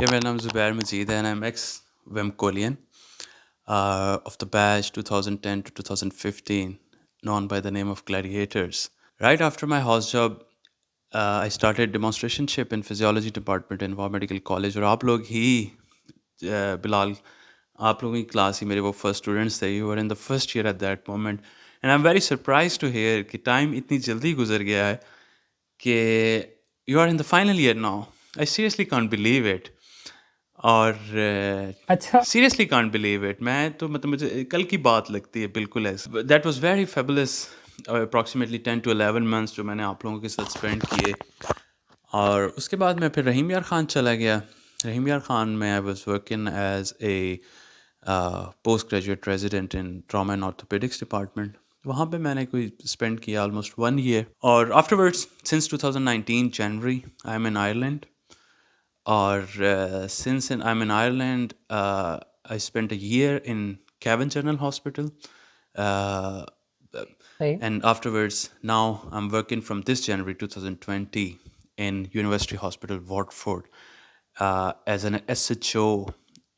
Yeah, my name is Zubair Majid and I'm ex-Vemcolian of the batch 2010 to 2015, known by the name of Gladiators. Right after my house job, I started demonstrationship in physiology department in War Medical College اور آپ لوگ ہی بلال آپ لوگوں کی class ہی میرے وہ first students تھے. You are in the first year at that moment and I am very surprise to hear کہ ٹائم اتنی جلدی گزر گیا ہے کہ you are in the final year now. I seriously can't believe it. اور اچھا سیریسلی کانٹ بلیو اٹ. میں تو مطلب مجھے کل کی بات لگتی ہے بالکل ایسے. That was very fabulous. Approximately 10 to 11 months جو میں نے آپ لوگوں کے ساتھ اسپینڈ کیے. اور اس کے بعد میں پھر رحیم یار خان چلا گیا. رحیم یار خان میں I was working as a post graduate resident in trauma and orthopaedics department. وہاں پہ میں نے کوئی اسپینڈ کیا آلموسٹ 1 year. اور after words since 2019 January I am in Ireland. Or since I'm in Ireland, I spent a year in Cavan General Hospital. Uh, صحیح. and afterwards, now I'm working from this January 2020 in University Hospital Watford as an SHO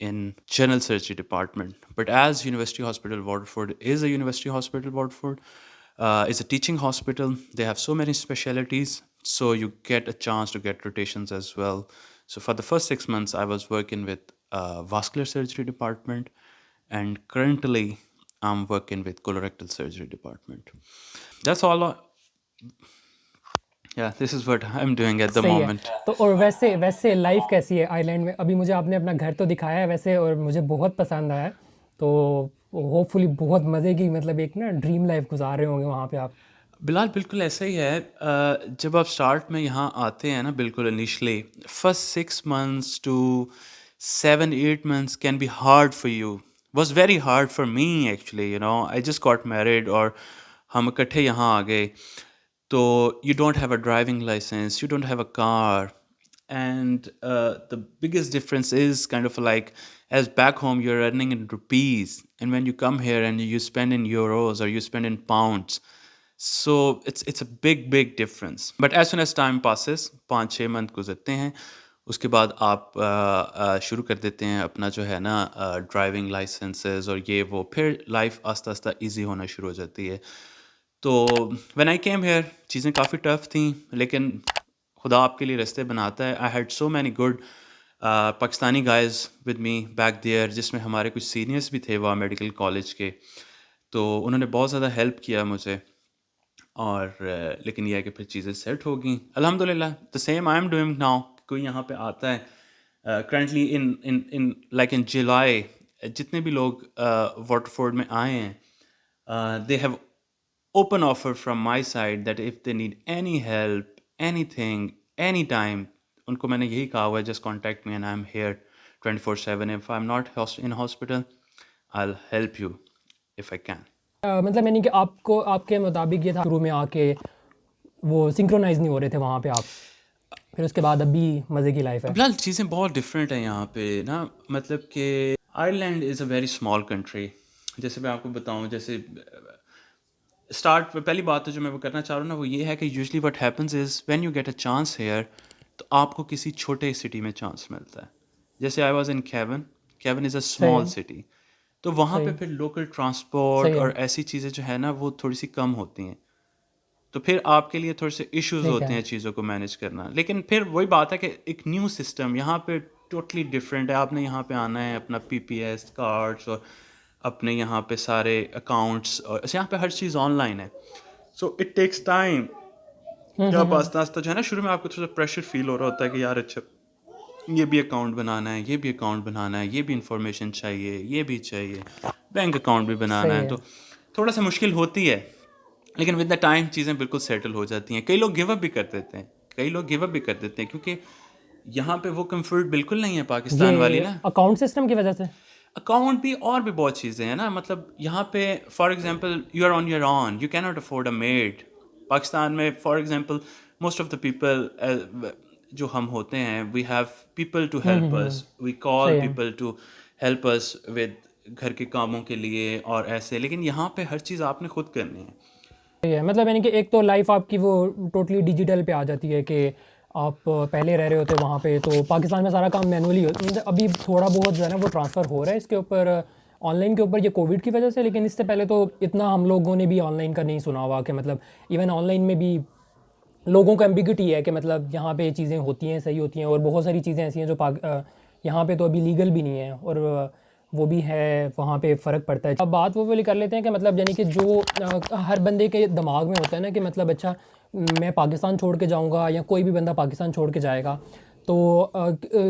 in General Surgery Department. But as University Hospital Watford is a University Hospital Watford, it's a teaching hospital. They have so many specialties, so you get a chance to get rotations as well. So for the first 6 months, I was working with vascular surgery department, and currently I'm working with colorectal surgery department. That's all. Yeah, this is what I'm doing at the صحیح ہے. moment. تو اور ویسے life کیسی ہے Ireland میں؟ ابھی مجھے آپ نے اپنا گھر تو دکھایا ہے ویسے، اور مجھے بہت پسند آیا. تو ہوپ فلی بہت مزے کی مطلب ایک نا ڈریم لائف گزار رہے ہوں گے وہاں پہ آپ. بلال بالکل ایسا ہی ہے. جب آپ اسٹارٹ میں یہاں آتے ہیں نا، بالکل initially first 6 months to 7-8 months can be hard for you. Was very hard for me actually. I just got married اور ہم اکٹھے یہاں آ گئے. تو you don't have a driving licence, you don't have a car, and the biggest difference is kind of like, as back home you're earning in rupees, and when you come here and you spend in euros or you spend in pounds, so it's a big difference. But as soon as time passes, 5-6 month گزرتے ہیں, اس کے بعد آپ شروع کر دیتے ہیں اپنا جو ہے نا ڈرائیونگ لائسنسز اور یہ وہ, پھر لائف آہستہ آہستہ ایزی ہونا شروع ہو جاتی ہے. تو وین آئی کیم ہیئر چیزیں کافی ٹف تھیں, لیکن خدا آپ کے لیے رستے بناتا ہے. I had so many good Pakistani guys with me back there, جس میں ہمارے کچھ سینئرس بھی تھے وہاں میڈیکل کالج کے. تو انہوں نے بہت زیادہ ہیلپ کیا مجھے. اور لیکن یہ ہے کہ پھر چیزیں سیٹ ہو گئیں الحمد للہ. The same I am doing now. کوئی یہاں پہ آتا ہے کرنٹلی ان لائک ان جولائی, جتنے بھی لوگ واٹرفورڈ میں آئے ہیں, they have open offer from my side that if they need any help, anything, anytime, ان کو میں نے یہی کہا ہوا ہے, just contact me and I'm here 24/7. If I'm not in hospital, I'll help you if I can. مطلب یعنی کہ آپ کے مطابق یہ تھا شروع میں آ کے وہ سنکرونائز نہیں ہو رہے تھے وہاں پہ آپ, پھر اس کے بعد ابھی مزے کی لائف ہے. بلال چیزیں بہت ڈفرینٹ ہیں یہاں پہ نا. مطلب کہ آئرلینڈ از اے ویری اسمال کنٹری. جیسے میں آپ کو بتاؤں, جیسے اسٹارٹ پہلی بات جو میں وہ کرنا چاہ رہا ہوں نا, وہ یہ ہے کہ usually what happens is when you get a chance here, تو آپ کو کسی چھوٹے سٹی میں چانس ملتا ہے. جیسے I was in Kevin. Kevin is a small city. تو وہاں پہ پھر لوکل ٹرانسپورٹ اور ایسی چیزیں جو ہے نا وہ تھوڑی سی کم ہوتی ہیں. تو پھر آپ کے لیے تھوڑے سے ایشوز ہوتے ہیں چیزوں کو مینیج کرنا. لیکن پھر وہی بات ہے کہ ایک نیو سسٹم یہاں پہ ٹوٹلی ڈفرینٹ ہے. آپ نے یہاں پہ آنا ہے, اپنا PPS کارڈس اور اپنے یہاں پہ سارے اکاؤنٹس, اور یہاں پہ ہر چیز آن لائن ہے. So it takes time. آپ آہستہ آہستہ جو ہے نا, شروع میں آپ کو تھوڑا سا پریشر فیل ہو رہا ہوتا ہے کہ یار اچھا یہ بھی اکاؤنٹ بنانا ہے, یہ بھی اکاؤنٹ بنانا ہے, یہ بھی انفارمیشن چاہیے, یہ بھی چاہیے, بینک اکاؤنٹ بھی بنانا ہے. تو تھوڑا سا مشکل ہوتی ہے, لیکن ود دا ٹائم چیزیں بالکل سیٹل ہو جاتی ہیں. کئی لوگ گیو اپ بھی کر دیتے ہیں, کیونکہ یہاں پہ وہ کمفرٹ بالکل نہیں ہے پاکستان والی نا. اکاؤنٹ سسٹم کی وجہ سے اکاؤنٹ بھی اور بھی بہت چیزیں ہیں نا. مطلب یہاں پہ for example you are on your own, you can not afford a maid. Pakistan میں for example most of the people جو ہم ہوتے ہیں, we have people to help us, we call people to help us with گھر کے کاموں کے لیے اور ایسے. لیکن یہاں پہ ہر چیز آپ نے خود کرنی ہے. مطلب یعنی کہ ایک تو لائف آپ کی وہ ٹوٹلی ڈیجیٹل پہ آ جاتی ہے کہ آپ پہلے رہ رہے ہوتے وہاں پہ تو پاکستان میں سارا کام مینولی ابھی تھوڑا بہت جو ہے نا وہ ٹرانسفر ہو رہا ہے اس کے اوپر آن لائن کے اوپر یہ کووڈ کی وجہ سے, لیکن اس سے پہلے تو اتنا ہم لوگوں نے بھی آن لائن کا نہیں سنا ہوا کہ مطلب ایون آن لائن میں بھی لوگوں کا ایمبیگوٹی ہے کہ مطلب یہاں پہ چیزیں ہوتی ہیں صحیح ہوتی ہیں, اور بہت ساری چیزیں ایسی ہیں جو یہاں پہ تو ابھی لیگل بھی نہیں ہیں, اور وہ بھی ہے وہاں پہ فرق پڑتا ہے. اب بات وہ والی کر لیتے ہیں کہ مطلب یعنی کہ جو ہر بندے کے دماغ میں ہوتا ہے نا کہ مطلب اچھا میں پاکستان چھوڑ کے جاؤں گا یا کوئی بھی بندہ پاکستان چھوڑ کے جائے گا تو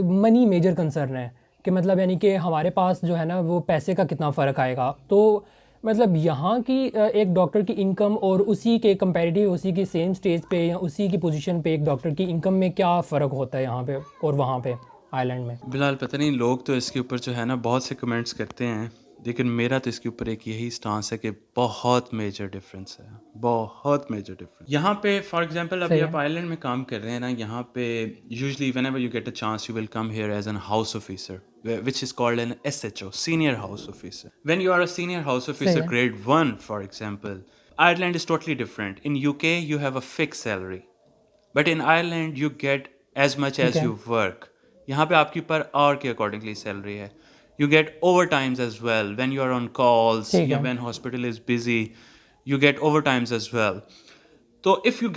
منی میجر کنسرن ہے کہ مطلب یعنی کہ ہمارے پاس جو ہے نا وہ پیسے کا کتنا فرق آئے گا. تو مطلب یہاں کی ایک ڈاکٹر کی انکم اور اسی کے کمپیریٹیو اسی کی سیم سٹیج پہ یا اسی کی پوزیشن پہ ایک ڈاکٹر کی انکم میں کیا فرق ہوتا ہے یہاں پہ اور وہاں پہ آئی لینڈ میں؟ بلال پتہ نہیں لوگ تو اس کے اوپر جو ہے نا بہت سے کمنٹس کرتے ہیں, لیکن میرا تو اس کے اوپر ایک یہی سٹانس ہے کہ بہت میجر ڈفرینس ہے, بہت میجر ڈفرینس. یہاں پہ فار ایگزامپل ابھی صحیح آپ آئرلینڈ میں کام کر رہے ہیں نا, یہاں پہ usually whenever you get a chance you will come here as an house officer which is called an SHO, senior house officer. When you are a senior house officer صحیح ہے. grade 1 for example, Ireland is totally different. In UK you have a fixed salary, but in Ireland you get as much ٹھیک as ہے you work. یہاں پہ آپ کی per hour کے accordingly salary ہے. You get overtimes as well when you are on calls ٹھیک یا ہے when hospital is busy, you get overtimes as well. So if you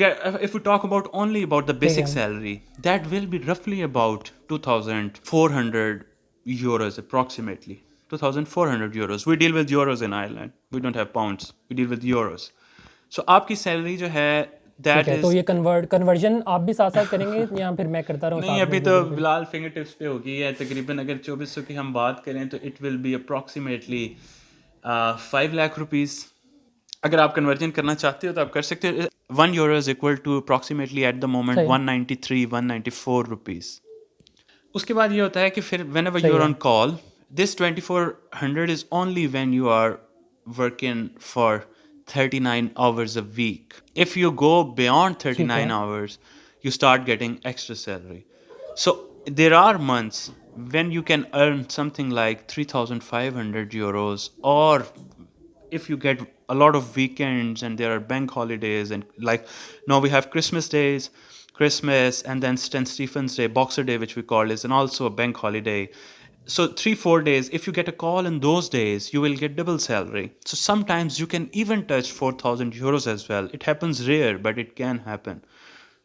talk about only about the ٹھیک basic ہے salary, that will be roughly about 2,400 euros approximately. 2,400 euros. We deal with euros in Ireland. We don't have pounds. We deal with euros. So آپ کی salary جو ہے ٹھیک that ہے. تو is یہ کنورژن آپ بھی ساتھ ساتھ کریں گے یا پھر میں کرتا رہوں نہیں, ساتھ میں ابھی تو گوگل پہ؟ بلال فنگر ٹپس پہ ہوگی ہے تقریباً. اگر 2400 کی ہم بات کریں تو it will be approximately 5 lakh rupees. اگر آپ کنورژن کرنا چاہتے ہو تو آپ کر سکتے ہو. 1 euro is equal to approximately at the moment صحیح ہے 193 194 rupees. اس کے بعد یہ ہوتا ہے کہ پھر whenever you صحیح are ہے on call, this 2400 is only when you are working for 39 hours a week. If you go beyond ٹھیک ہے 39 hours, you start getting extra salary. So there are months when you can earn something like 3,500 euros, or if you get a lot of weekends and there are bank holidays, and like now we have Christmas and then St. Stephen's Day, Boxer Day, which we call, is and also a bank holiday. So 3-4 days, if you get a call in those days, you will get double salary. So sometimes you can even touch 4,000 euros as well. It happens rare, but it can happen.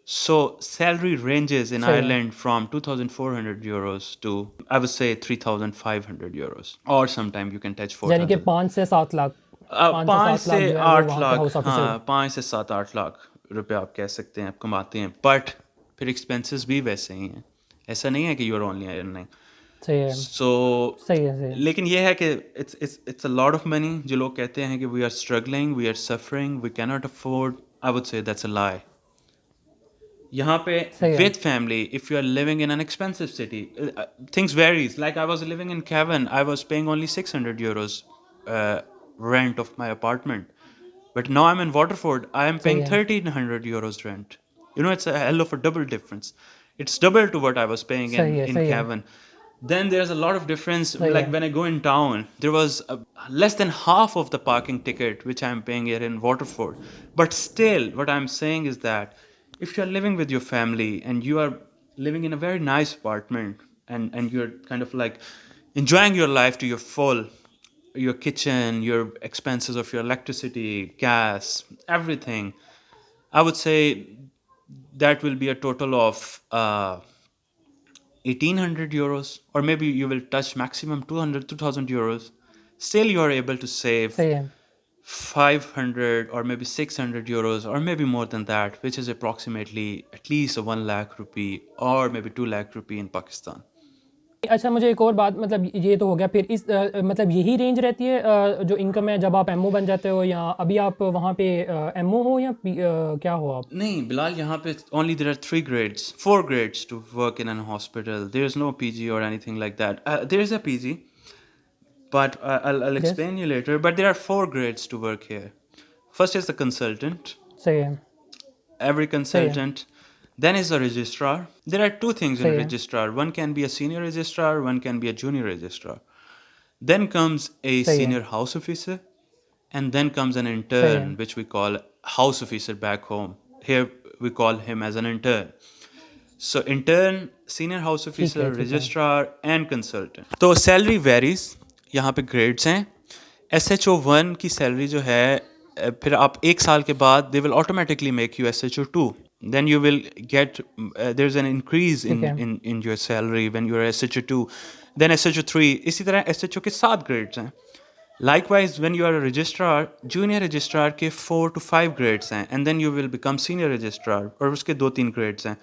So salary ranges in صحیح ہے. Ireland from 2,400 euros to, I would say, 3,500 euros. Or sometimes you can touch یعنی کہ 4,000. 5 سے 7 لاکھ 5 5 سے 7 لاکھ سے جو ہے وہ 8 وہاں کے لاکھ ہاؤس آفیسر. ہاں 5 سے 8 لاکھ روپے آپ کہہ سکتے ہیں آپ کماتے ہیں. بٹ پھر ایکسپینسز بھی ویسے ہی ہیں, ایسا نہیں ہے کہ یو آر اونلی ارننگ. صحیح ہے سو صحیح ہے صحیح ہے. لیکن یہ ہے کہ it's a lot of money. جو لوگ کہتے ہیں کہ we are struggling, we are suffering, we can not afford, I would say that's a lie. یہاں پہ صحیح ہے with family, if you are living in an expensive city, things varies. Like I was living in Cavan, I was paying only 600 euros rent of my apartment. But now I'm in Waterford, I am paying صحیح ہے 1,300 euros rent. You know, it's a hell of a double difference. It's double to what I was paying صحیح ہے in صحیح ہے Cavan. Then there's a lot of difference. صحیح ہے Like when I go in town, there was less than half of the parking ticket which I'm paying here in Waterford. But still, what I'm saying is that if you're living with your family and you are living in a very nice apartment, and you're kind of like enjoying your life to your full, your kitchen, your expenses of your electricity, gas, everything, I would say that will be a total of 1,800 euros, or maybe you will touch maximum 2,000 euros. Still you are able to save صحیح ہے. 500 or maybe 600 euros, or maybe more than that, which is approximately at least 1 lakh rupee or maybe 2 lakh rupee in Pakistan. اچھا مجھے ایک اور بات, مطلب یہ تو ہو گیا, پھر اس مطلب یہی رینج رہتی ہے جو انکم ہے جب آپ ایم او بن جاتے ہو, یا ابھی آپ وہاں پہ ایم او ہو یا کیا ہو آپ؟ نہیں بلال, یہاں پہ only there are 4 grades to work in an hospital. There is no PG or anything like that. There is a PG, but I'll yes explain you later. But there are 4 grades to work here. First is the consultant. صحیح ہے Every صحیح ہے consultant. Then is a registrar. There are 2 things in a صحیح ہے registrar. One can be a senior registrar, one can be a junior registrar. Then comes a صحیح ہے senior house officer, and then comes an صحیح ہے intern, which we call house officer back home. Here we call him as an intern. So intern, senior house ٹھیک ہے officer, ٹھیک ہے registrar and consultant. تو salary varies. یہاں پہ grades ہیں. SHO1 کی salary جو ہے پھر آپ ایک سال کے بعد they will automatically make you SHO2. Then you will get there's an increase ٹھیک ہے in your salary when you're SHO2. Then SHO3. اسی طرح SHO کے 7 grades ہیں. Likewise, when you are a registrar, junior registrar کے 4 to 5 grades ہیں, and then you will become senior registrar, اور اس کے 2-3 grades ہیں.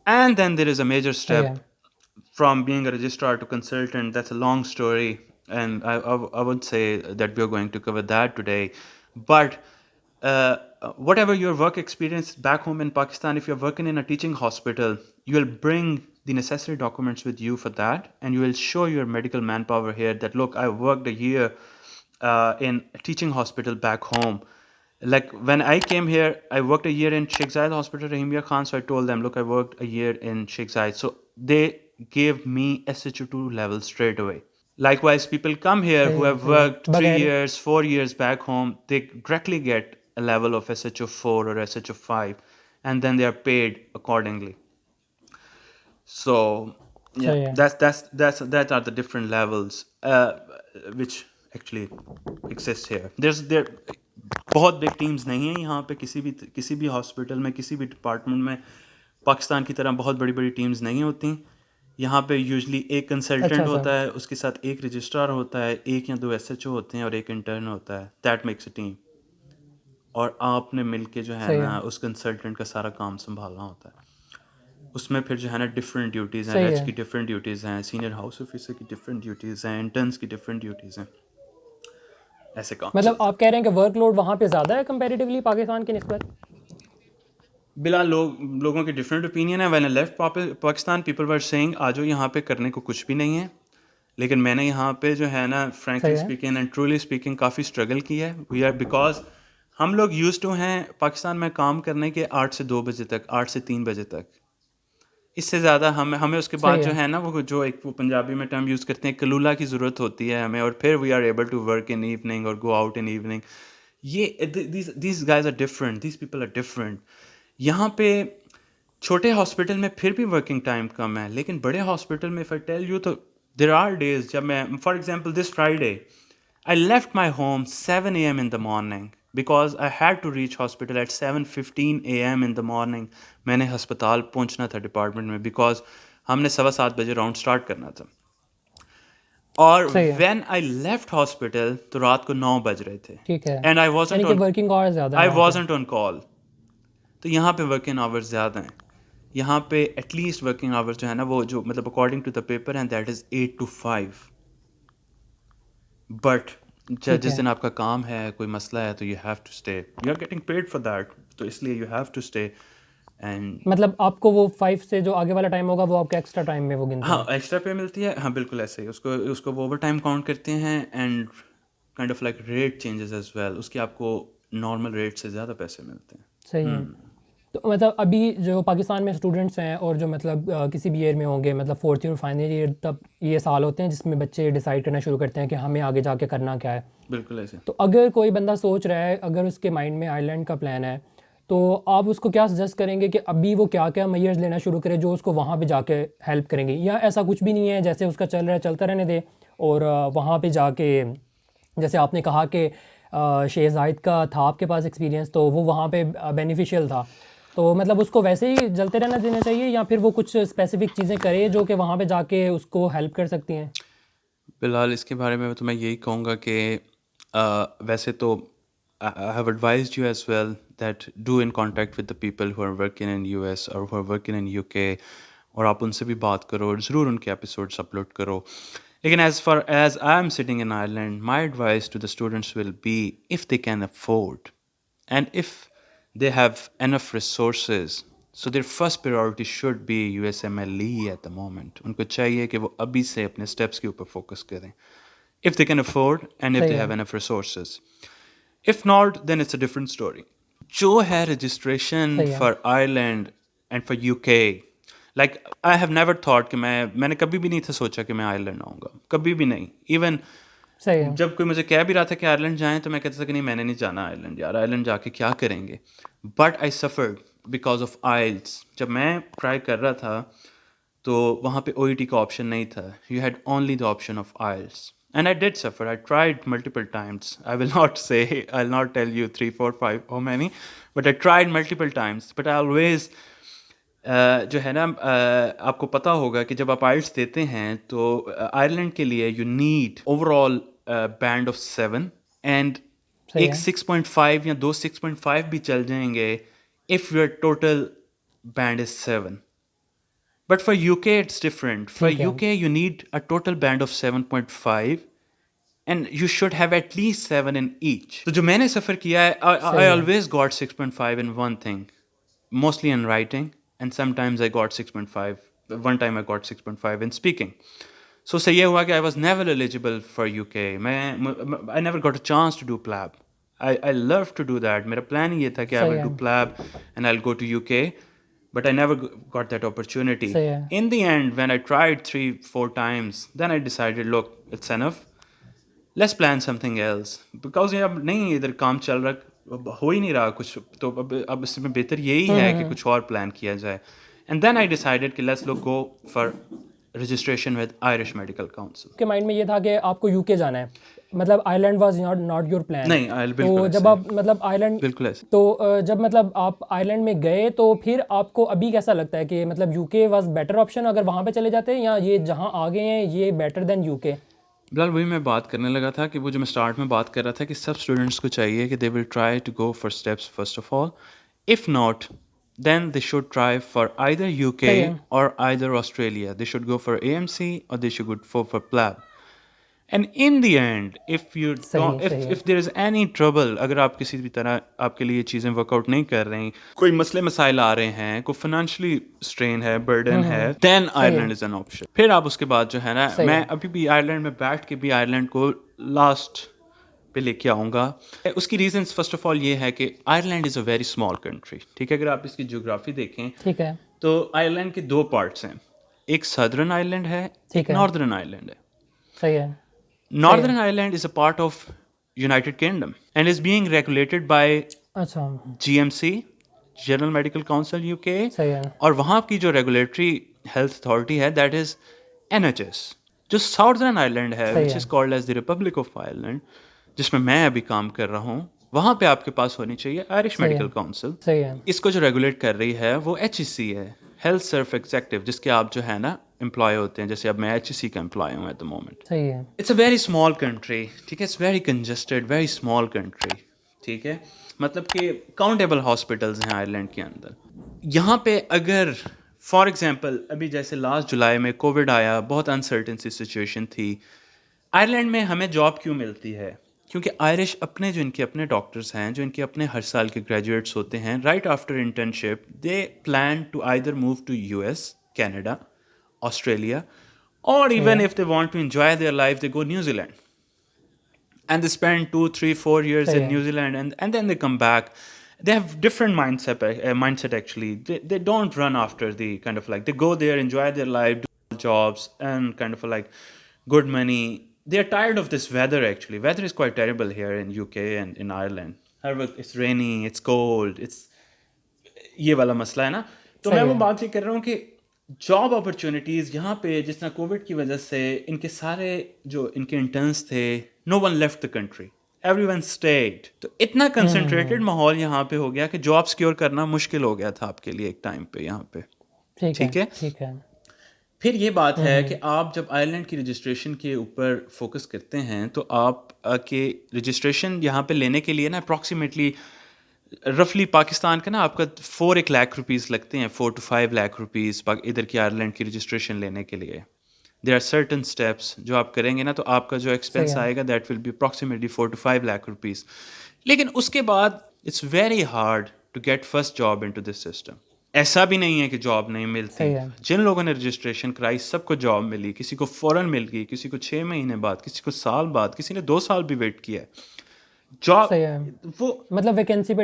And then there is a major صحیح ہے step from being a registrar to consultant. That's a long story, and I would say that we are going to cover that today. But whatever your work experience back home in Pakistan, if you're working in a teaching hospital, you will bring the necessary documents with you for that, and you will show your medical manpower here that, look, I worked a year in a teaching hospital back home. Like when I came here, I worked a year in Sheikh Zayed Hospital, Rahimia Khan. So I told them, look, I worked a year in Sheikh Zayed. So they gave me SHO2 level straight away. Likewise, people come here who صحیح ہے have صحیح ہے worked 3 بغیر years, 4 years back home. They directly get a level of SHO4 or SHO5, and then they are paid accordingly. So yeah, صحیح ہے that are the different levels which actually exist here. There بہت big teams نہیں ہیں یہاں پہ. کسی بھی hospital میں, کسی بھی ڈپارٹمنٹ میں پاکستان کی طرح بہت بڑی بڑی ٹیمز نہیں ہوتی. یہاں پہ یوزلی ایک اچھا کنسلٹنٹ سر ہوتا ہے, اس کے ساتھ ایک رجسٹرار ہوتا ہے, 1 یا 2 SHO ہوتے ہیں, اور ایک انٹرن ہوتا ہے. That makes a team. اور آپ نے مل کے جو ہے صحیح ہے نا اس کنسلٹنٹ کا سارا کام سنبھالنا ہوتا ہے. اس میں پھر جو ہے نا ڈفرینٹ ڈیوٹیز ہیں. صحیح ریچ ہے کی ڈفرینٹ ڈیوٹیز ہیں, سینئر ہاؤس آفیسر کی ڈفرینٹ ڈیوٹیز ہیں, انٹرنس کی ڈفرینٹ ڈیوٹیز ہیں. ایسے کام مطلب چلتا ہے. آپ کہہ رہے ہیں کہ ورک لوڈ وہاں پہ زیادہ ہے کمپیریٹیولی پاکستان کے نسبت بلا لوگوں کی ڈفرینٹ اوپینین ہے. When I left Pakistan, people were saying آ جاؤ یہاں پہ کرنے کو کچھ بھی نہیں ہے. لیکن میں نے یہاں پہ جو ہے نا فرینکلی صحیح ہے speaking and truly speaking coffee struggle کی ہے. وی آر بیکاز ہم لوگ یوز ٹو ہیں پاکستان میں کام کرنے کے 8 سے 2 بجے تک, 8 سے 3 بجے تک. اس سے زیادہ ہمیں اس کے بعد صحیح جو ہے نا وہ جو ایک وہ پنجابی میں ٹرم یوز کرتے ہیں کلولہ کی ضرورت ہوتی ہے ہمیں, اور پھر we are able to work in evening اور گو آؤٹ ان ایوننگ. یہ these guys are different, these people are different. یہاں پہ چھوٹے ہاسپٹل میں پھر بھی ورکنگ ٹائم کم ہے, لیکن بڑے ہاسپٹل میں اف آئی ٹیل یو تو دیر آر ڈیز جب میں, for example this Friday I left my home 7 AM in the morning because I had to reach hospital at 7:15 AM in the morning. میں نے ہسپتال پہنچنا تھا department میں because ہم نے 7:15 بجے راؤنڈ اسٹارٹ کرنا تھا. اور صحیح ہے وین آئی لیفٹ ہاسپٹل تو رات کو 9 بج رہے تھے, ٹھیک ہے اینڈ یعنی کہ ورکنگ آور زیادہ ہے I وہاں پہ wasn't on call. تو یہاں پہ ورکنگ آورز زیادہ ہیں. یہاں پہ ایٹ لیسٹ ورکنگ آورز جو ہے نا وہ جو مطلب according to the paper and that is 8 to 5. But ٹھیک جس ہے دن آپ کا کام ہے, کوئی مسئلہ ہے, تو you have to stay. You are getting paid for that, تو اس لیے you have to stay. And مطلب آپ کو وہ 5 سے جو آگے والا ٹائم ہوگا وہ آپ کا ایکسٹرا ٹائم میں وہ گنتے ہاں ہیں ایکسٹرا پے ملتی ہے. ہاں بالکل ایسے ہی اس کو وہ اوور ٹائم کاؤنٹ کرتے ہیں. And kind of like rate changes as well, اس کے آپ کو نارمل ریٹ سے زیادہ پیسے ملتے ہیں. صحیح ہے. تو مطلب ابھی جو پاکستان میں اسٹوڈنٹس ہیں اور جو مطلب کسی بھی ایئر میں ہوں گے, مطلب 4th ایئر فائنل ایئر, تب یہ سال ہوتے ہیں جس میں بچے ڈیسائیڈ کرنا شروع کرتے ہیں کہ ہمیں آگے جا کے کرنا کیا ہے. بالکل ایسے. تو اگر کوئی بندہ سوچ رہا ہے, اگر اس کے مائنڈ میں آئرلینڈ کا پلان ہے, تو آپ اس کو کیا سجیسٹ کریں گے کہ ابھی وہ کیا کیا میئرز لینا شروع کرے جو اس کو وہاں پہ جا کے ہیلپ کریں گے, یا ایسا کچھ بھی نہیں ہے جیسے اس کا چل رہا ہے چلتا رہنے دے, اور وہاں پہ جا کے جیسے آپ نے کہا کہ شیخ زائد کا تھا آپ کے پاس ایکسپیرینس, تو وہ وہاں پہ بینیفیشیل تھا, تو مطلب اس کو ویسے ہی جلتے رہنا دینا چاہیے, یا پھر وہ کچھ اسپیسیفک چیزیں کرے جو کہ وہاں پہ جا کے اس کو ہیلپ کر سکتی ہیں؟ بلال اس کے بارے میں تو میں یہی کہوں گا کہ ویسے تو I have advised you as well that do in contact with the people who are working in US or who are working in UK, اور آپ ان سے بھی بات کرو, اور ضرور ان کے ایپیسوڈس اپلوڈ کرو. لیکن as far as I am sitting in Ireland, my advice to the students will be, if they can afford and if they have enough resources, so their first priority should be USMLE at the moment. ان کو چاہیے کہ وہ ابھی سے اپنے steps کے اوپر focus کریں, if they can afford and if صحیح they ہے. have enough resources. If not, then it's a different story. جو ہے registration صحیح ہے. for Ireland and for UK, like I have never thought کہ میں نے کبھی بھی نہیں تھا سوچا کہ میں آئرلینڈ آؤں گا, کبھی بھی نہیں. ایون صحیح ہے. جب کوئی مجھے کہہ بھی رہا تھا کہ آئرلینڈ جائیں تو میں کہتا تھا کہ نہیں, میں نے نہیں جانا آئرلینڈ, یار آئرلینڈ جا کے کیا کریں گے. But I suffered, because of IELTS. جب میں ٹرائی کر رہا تھا تو وہاں پہ او ای ٹی کا آپشن نہیں تھا. You had only the option of IELTS. And I did suffer. I tried multiple times. I will not say, I will not tell you 3 4 5 how many, but I tried multiple times. But I always جو ہے نا آپ کو پتہ ہوگا کہ جب آپ آئلٹس دیتے ہیں تو آئرلینڈ کے لیے you need overall band of 7 and صحیح ایک ہے 6.5 یا 6.5 بھی چل جائیں گے if your total band is 7. But for UK it's different. For ٹھیک ہے UK you need a total band of 7.5 and you should have at least 7 in each. تو جو میں نے سفر کیا ہے I صحیح ہے always got 6.5 in one thing, mostly in writing, and sometimes I got 6.5. One time I got 6.5 in speaking. So اس سے یہ ہوا کہ I was never eligible for UK. I never got a chance to do PLAB. I love to do that. میرا plan یہ تھا کہ I صحیح will ہے do PLAB and I'll go to UK, but I never got that opportunity. صحیح ہے In the end, when I tried 3-4 times, then I decided, look, it's enough. Let's plan something else. Because یہ اب نہیں ادھر کام چل رہا, ہو ہی نہیں رہا کچھ, تو اب اس میں بہتر یہی ہے کہ کچھ اور پلان کیا جائے. And then I decided کہ let's look go for registration with Irish Medical Council. کے مائنڈ میں یہ تھا کہ آپ کو یو کے جانا ہے, مطلب Ireland was not your plan. نہیں تو بالکل جب آپ مطلب آئرلینڈ بالکل ایسے. تو جب مطلب آپ آئرلینڈ میں گئے تو پھر آپ کو ابھی کیسا لگتا ہے کہ مطلب یو کے واز بیٹر آپشن اگر وہاں پہ چلے جاتے ہیں, یا یہ جہاں آ گئے ہیں یہ بیٹر دین یو کے؟ بلال وہی میں بات کرنے لگا تھا کہ وہ جو میں اسٹارٹ میں بات کر رہا تھا کہ سب اسٹوڈنٹس کو چاہیے کہ they will try to go for steps first of all. If not then they should try for either UK or either Australia. They should go for AMC or they should go for PLAB. And in the end, if you don't, if there is any trouble, اگر آپ کسی بھی طرح آپ کے لیے چیزیں work out نہیں کر رہی, کوئی مسئلے مسائل آ رہے ہیں, کوئی فائنینشلی اسٹرین ہے, برڈن ہے, then Ireland is an option. پھر آپ اس کے بعد جو ہے نا, میں ابھی بھی آئرلینڈ میں بیٹھ کے بھی آئرلینڈ کو لاسٹ پہ لے کے آؤں گا. اس کی ریزنس فرسٹ آف آل یہ ہے کہ آئرلینڈ از اے ویری اسمال کنٹری. ٹھیک ہے, اگر آپ اس کی جیوگرافی دیکھیں ٹھیک ہے تو آئرلینڈ کے 2 پارٹس ہیں, ایک سدرن آئرلینڈ ہے, ایک ناردرن آئرلینڈ ہے. صحیح ہے. Northern Ireland is a part of United Kingdom and is being regulated by اچھا GMC, General Medical Council UK, صحیح ہے. اور وہاں کی جو ریگولیٹری ہیلتھ اتھارٹی ہے دیٹ از NHS. جو ساؤدرن آئرلینڈ ہے which is called as the Republic of Ireland, جس میں میں ابھی کام کر رہا ہوں, وہاں پہ آپ کے پاس ہونی چاہیے آئرش میڈیکل کاؤنسل. صحیح ہے. اس کو جو ریگولیٹ کر رہی ہے وہ HEC ہے, ہیلتھ سرف ایگزیکٹو, جس کے آپ جو ہے نا امپلائی ہوتے ہیں. جیسے اب میں HEC کا امپلائی ہوں ایٹ دا مومنٹ. صحیح ہے. It's a very small country. ٹھیک ہے, it's very congested, very small country. ٹھیک ہے, مطلب کہ کاؤنٹیبل ہاسپٹلز ہیں آئرلینڈ کے اندر. یہاں پہ اگر فار ایگزامپل ابھی جیسے لاسٹ جولائی میں کووڈ آیا, بہت انسرٹن سی سچویشن تھی. آئرلینڈ میں ہمیں جاب کیوں ملتی ہے؟ کیونکہ آئرش اپنے جو ان کے اپنے ڈاکٹرس ہیں, جو ان کے اپنے ہر سال کے گریجویٹس ہوتے ہیں, right after internship they plan to either move to US, Canada, Australia, or even if they want to enjoy their life, they go New Zealand. And they spend 2, 3, 4 years in New Zealand and then they come back. They have different mindset actually. They don't run after the kind of like, they go there, enjoy their life, do jobs and kind of like good money. They are tired of this weather actually. Weather is quite terrible here in UK and in Ireland. It's rainy, it's cold, it's یہ والا مسئلہ ہے نا. تو میں وہ بات یہ کر رہا ہوں کہ جاب اپرچونیٹیز یہاں پہ جس طرح کووڈ کی وجہ سے ان کے سارے جو ان کے انٹرنس تھے, no one left the country, everyone stayed. تو اتنا کنسنٹریٹڈ ماحول یہاں پہ ہو گیا کہ جاب سیکیور کرنا مشکل ہو گیا تھا آپ کے لیے ایک ٹائم پہ یہاں پہ. ٹھیک ہے. پھر یہ بات ہے کہ آپ جب آئرلینڈ کی رجسٹریشن کے اوپر فوکس کرتے ہیں تو آپ کے رجسٹریشن یہاں پہ لینے کے لیے نا اپروکسیمیٹلی رفلی پاکستان کا نا آپ کا 4 لاکھ روپیز لگتے ہیں, 4 to 5 لاکھ روپیز ادھر کی آئرلینڈ کی رجسٹریشن لینے کے لیے. دیر آر سرٹن اسٹیپس جو آپ کریں گے نا تو آپ کا جو ایکسپینس آئے گا that will be approximately 4 to 5 lakh rupees. لیکن اس کے بعد it's very hard to get first job into this system. ایسا بھی نہیں ہے کہ جاب نہیں ملتی. جن لوگوں نے رجسٹریشن کرائی سب کو جاب ملی, کسی کو فوراً مل گئی, کسی کو 6 مہینے بعد, کسی کو سال بعد, کسی نے 2 سال بھی ویٹ کیا ہے. جاب وہ مطلب ویکینسی پہ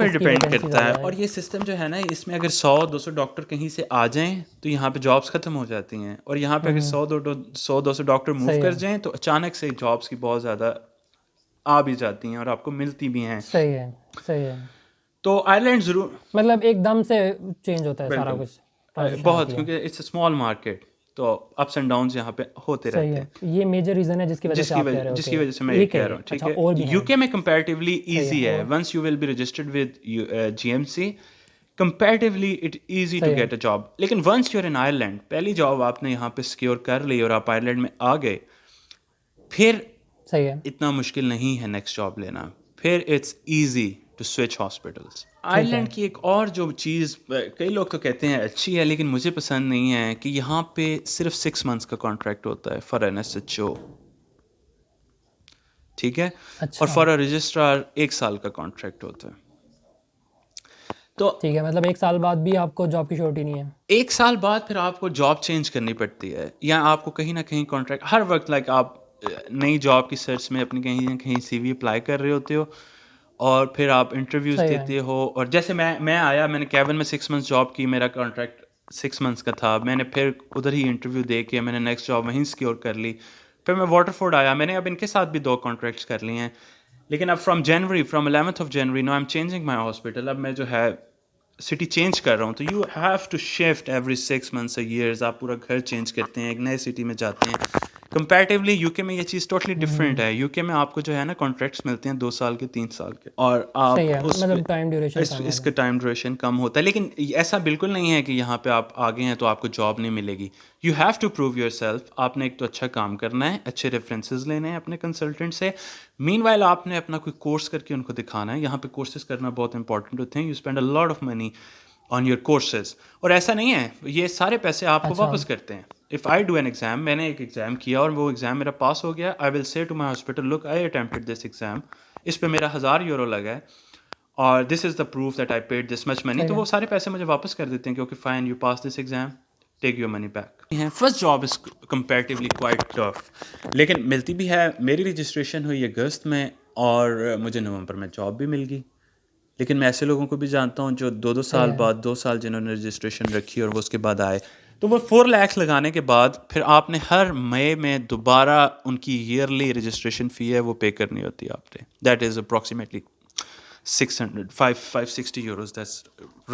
ڈپینڈ کرتا ہے. اور یہ سسٹم جو ہے نا, اس میں اگر 100-200 ڈاکٹر کہیں سے آ جائیں تو یہاں پہ جابس ختم ہو جاتی ہیں, اور یہاں پہ اگر 100-200 ڈاکٹر موو کر جائیں تو اچانک سے جابس کی بہت زیادہ آ بھی جاتی ہیں اور آپ کو ملتی بھی ہیں. صحیح ہے. تو آئرلینڈ ضرور مطلب ایک دم سے چینج ہوتا ہے سارا بالکل کچھ transition بہت، آتی ہے. کیونکہ اٹس اے اسمال مارکیٹ، تو اپس اینڈ ڈاؤنز یہاں پہ ہوتے صحیح رہتے ہے, ہیں، یہ میجر ریزن ہے جس کی وجہ سے آپ کہہ رہے ہو جس کہ کی وجہ سے میں یہ ایک ہے کہہ رہا یہ. ہوں، ٹھیک اچھا ہے. اور بھی یو ہیں. کے میں کمپیریٹیولی صحیح ایزی ہے. ہے، اور once you will be registered with G M C comparatively it easy to صحیح ہے. Get a job. لیکن once you are in Ireland, پہلی جاب آپ نے یہاں پہ سیکیور کر لی اور آپ آئرلینڈ میں آ گئے، پھر صحیح ہے. اتنا مشکل نہیں ہے نیکسٹ جاب لینا، پھر it's easy to switch hospitals. ٹھیک ہے. آئرلینڈ کی ایک اور جو چیز کئی لوگ تو کہتے ہیں اچھی ہے لیکن مجھے پسند نہیں ہے کہ یہاں پہ صرف 6 months کا کانٹریکٹ ہوتا ہے for an S H O, ٹھیک ہے، اور اچھا فار اے رجسٹرار 1 سال کا کانٹریکٹ ہوتا ہے. تو ٹھیک ہے, مطلب ایک سال بعد بھی آپ کو جاب کی شورٹی نہیں ہے. 1 سال بعد پھر آپ کو جاب چینج کرنی پڑتی ہے، یا آپ کو کہیں نہ کہیں کانٹریکٹ ہر وقت، لائک آپ نئی جاب کی سرچ میں اپنی کہیں نہ کہیں سی وی اپلائی کر رہے ہوتے ہو، اور پھر آپ انٹرویوز صحیح ہے. دیتے ہو. اور جیسے میں آیا، میں نے کیون میں 6 months جاب کی، میرا کانٹریکٹ 6 months کا تھا، میں نے پھر ادھر ہی انٹرویو دے کے میں نے نیکسٹ جاب وہیں سیکیور کر لی. پھر میں واٹر فورڈ آیا، میں نے اب ان کے ساتھ بھی 2 کانٹریکٹس کر لیے ہیں. لیکن اب from 11th of January now I am changing my hospital. اب میں جو ہے سٹی چینج کر رہا ہوں، تو you have to shift every 6 months years. آپ پورا گھر چینج کرتے ہیں، ایک نئے سٹی میں جاتے ہیں. کمپیریٹیولی یو کے میں یہ چیز ٹوٹلی ڈفرینٹ ہے. یو کے میں آپ کو جو ہے نا کانٹریکٹس ملتے ہیں 2 سال کے، 3 سال کے، اور آپ صحیح ہے, اس مطلب ٹائم ڈیوریشن کم اس ہوگا. کا ٹائم ڈیوریشن کم ہوتا ہے. لیکن ایسا بالکل نہیں ہے کہ یہاں پہ آپ آگے ہیں تو آپ کو جاب نہیں ملے گی. You have to prove yourself. آپ نے ایک تو اچھا کام کرنا ہے، اچھے ریفرنسز لینے ہیں اپنے کنسلٹنٹ سے. مین وائل آپ نے اپنا کوئی کورس کر کے ان کو دکھانا ہے. یہاں پہ کورسز کرنا بہت امپورٹنٹ ہوتے ہیں. You spend a lot of money on your courses. اور ایسا نہیں ہے یہ سارے پیسے آپ کو اچھا. واپس کرتے ہیں. If I do an exam, میں نے ایک ایگزام کیا اور وہ ایگزام میرا پاس ہو گیا، I will say to my hospital look I attempted this exam, اس پہ میرا 1000 یورو لگا ہے، اور this is the proof that I paid this much money. صحیح تو ہے. وہ سارے پیسے مجھے واپس کر دیتے ہیں کہ okay fine, you pass this exam, take your money back. First job is comparatively quite tough, لیکن ملتی بھی ہے. میری رجسٹریشن ہوئی اگست میں اور مجھے نومبر میں جاب بھی مل گئی. لیکن میں ایسے لوگوں کو بھی جانتا ہوں جو 2 صحیح سال ہے. بعد، 2 سال جنہوں نے رجسٹریشن رکھی اور وہ اس کے بعد آئے، تو وہ 4 lakhs لگانے کے بعد پھر آپ نے ہر مئی میں دوبارہ ان کی ایئرلی رجسٹریشن فی ہے وہ پے کرنی ہوتی ہے آپ نے. That is approximately 560 euros, that's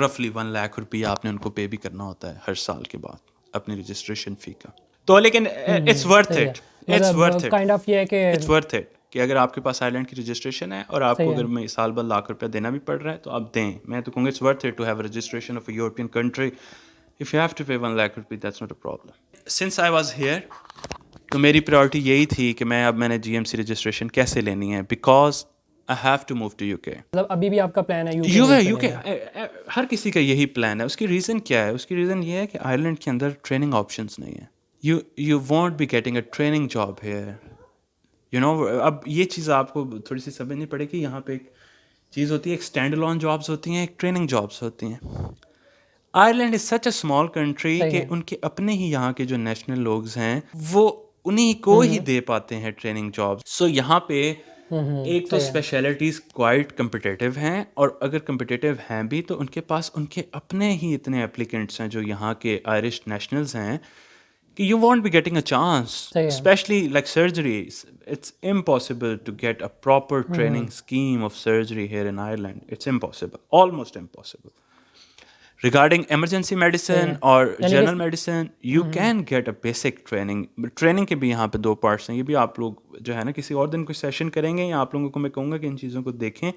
رفلی 1 lakh روپیہ آپ نے ان کو پے بھی کرنا ہوتا ہے ہر سال کے بعد اپنی رجسٹریشن فی کا. تو لیکن اٹس ورتھ صحیح ہے, اٹ، اٹس مطلب ورتھ اٹ، کائنڈ آف یہ ہے کہ اٹس ورتھ اٹ کہ اگر آپ کے پاس آئرلینڈ کی رجسٹریشن ہے اور آپ کو صحیح ہے. اگر میں سال بعد 1,00,000 روپیہ دینا بھی پڑ رہا ہے تو آپ دیں. میں تو کہوں گا it's worth it to have registration of a European country. If you have to pay 1 lakh rupee, that's not a problem. Since I was here, تو میری پریورٹی یہی تھی کہ میں نے جی ایم سی رجسٹریشن کیسے لینی ہے، because I have to move to U K. مطلب ابھی بھی آپ کا پلان ہے یو کے موو یو کرنے کے کا؟ ہر کسی کا یہی پلان ہے. اس کی ریزن کیا ہے؟ اس کی ریزن یہ ہے کہ آئرلینڈ کے اندر ٹریننگ آپشنس نہیں ہیں. You want be getting a training job here, you know. اب یہ چیز آپ کو تھوڑی سی سمجھنی پڑے گی. یہاں پہ ایک چیز ہوتی ہے، ایک اسٹینڈ الون جابس ہوتی ہیں، ایک ٹریننگ جابس ہوتی ہیں. Ireland is such a small country صحیح کہ ہے. ان کے اپنے ہی یہاں کے جو نیشنل لوگز ہیں وہ انہیں کو ہی دے پاتے ہیں ٹریننگ جابس. سو یہاں پہ ایک تو صحیح ہے. اسپیشلٹیز کوائٹ کمپٹیٹیو ہیں، اور اگر کمپٹیٹیو ہیں بھی تو ان کے پاس ان کے اپنے ہی اتنے اپلیکنٹس ہیں جو یہاں کے آئرش نیشنلز ہیں کہ you want be getting a chance. صحیح ہے. Especially like surgery, it's impossible to get a proper training scheme of surgery here in Ireland. It's impossible, almost impossible. Regarding emergency صحیح medicine ہے. اور یعنی کہ general medicine, you can get a basic training. Training کے بھی یہاں پہ 2 parts ہیں. یہ بھی آپ لوگ جو ہے نا کسی اور دن کوئی سیشن کریں گے، یا آپ لوگوں کو میں کہوں گا کہ ان چیزوں کو دیکھیں.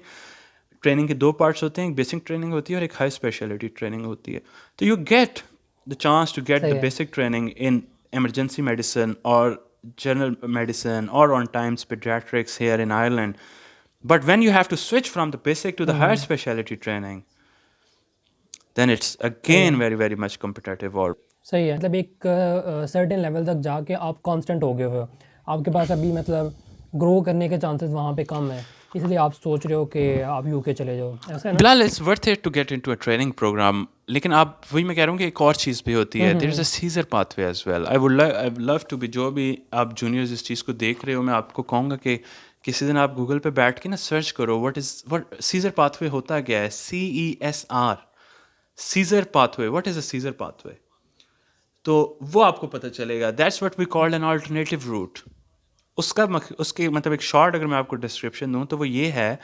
ٹریننگ کے 2 parts ہوتے ہیں، ایک بیسک ٹریننگ ہوتی ہے اور ایک ہائی اسپیشلٹی ٹریننگ ہوتی ہے. تو you get the chance to get the صحیح ہے. Basic training in emergency medicine اور جنرل میڈیسن اور on times paediatrics here in Ireland. But when you have to switch from the basic to the higher specialty training, then it's again very very much competitive. اور صحیح ہے, مطلب ایک certain level تک جا کے آپ کانسٹنٹ ہو گئے ہو, آپ کے پاس ابھی مطلب گرو کرنے کے چانسز وہاں پہ کم ہیں, اس لیے آپ سوچ رہے ہو کہ آپ یو کے چلے جاؤ, ایسا ہے نا؟ بلال it's worth it to get into a training program. لیکن آپ وہی میں کہہ رہا ہوں کہ ایک اور چیز بھی ہوتی ہے, there is a Caesar pathway as well. I would love to be, جو بھی آپ جونیئرز اس چیز کو دیکھ رہے ہو, میں آپ کو کہوں گا کہ کسی دن آپ گوگل پہ بیٹھ کے نا سرچ کرو what Caesar pathway ہوتا کیا ہے. CESR, Caesar pathway. What is a Caesar pathway? تو وہ آپ کو پتہ چلے گا. That's what we call an alternative route. اس کے مطلب ایک شارٹ اگر میں آپ کو ڈسکرپشن دوں تو وہ یہ ہے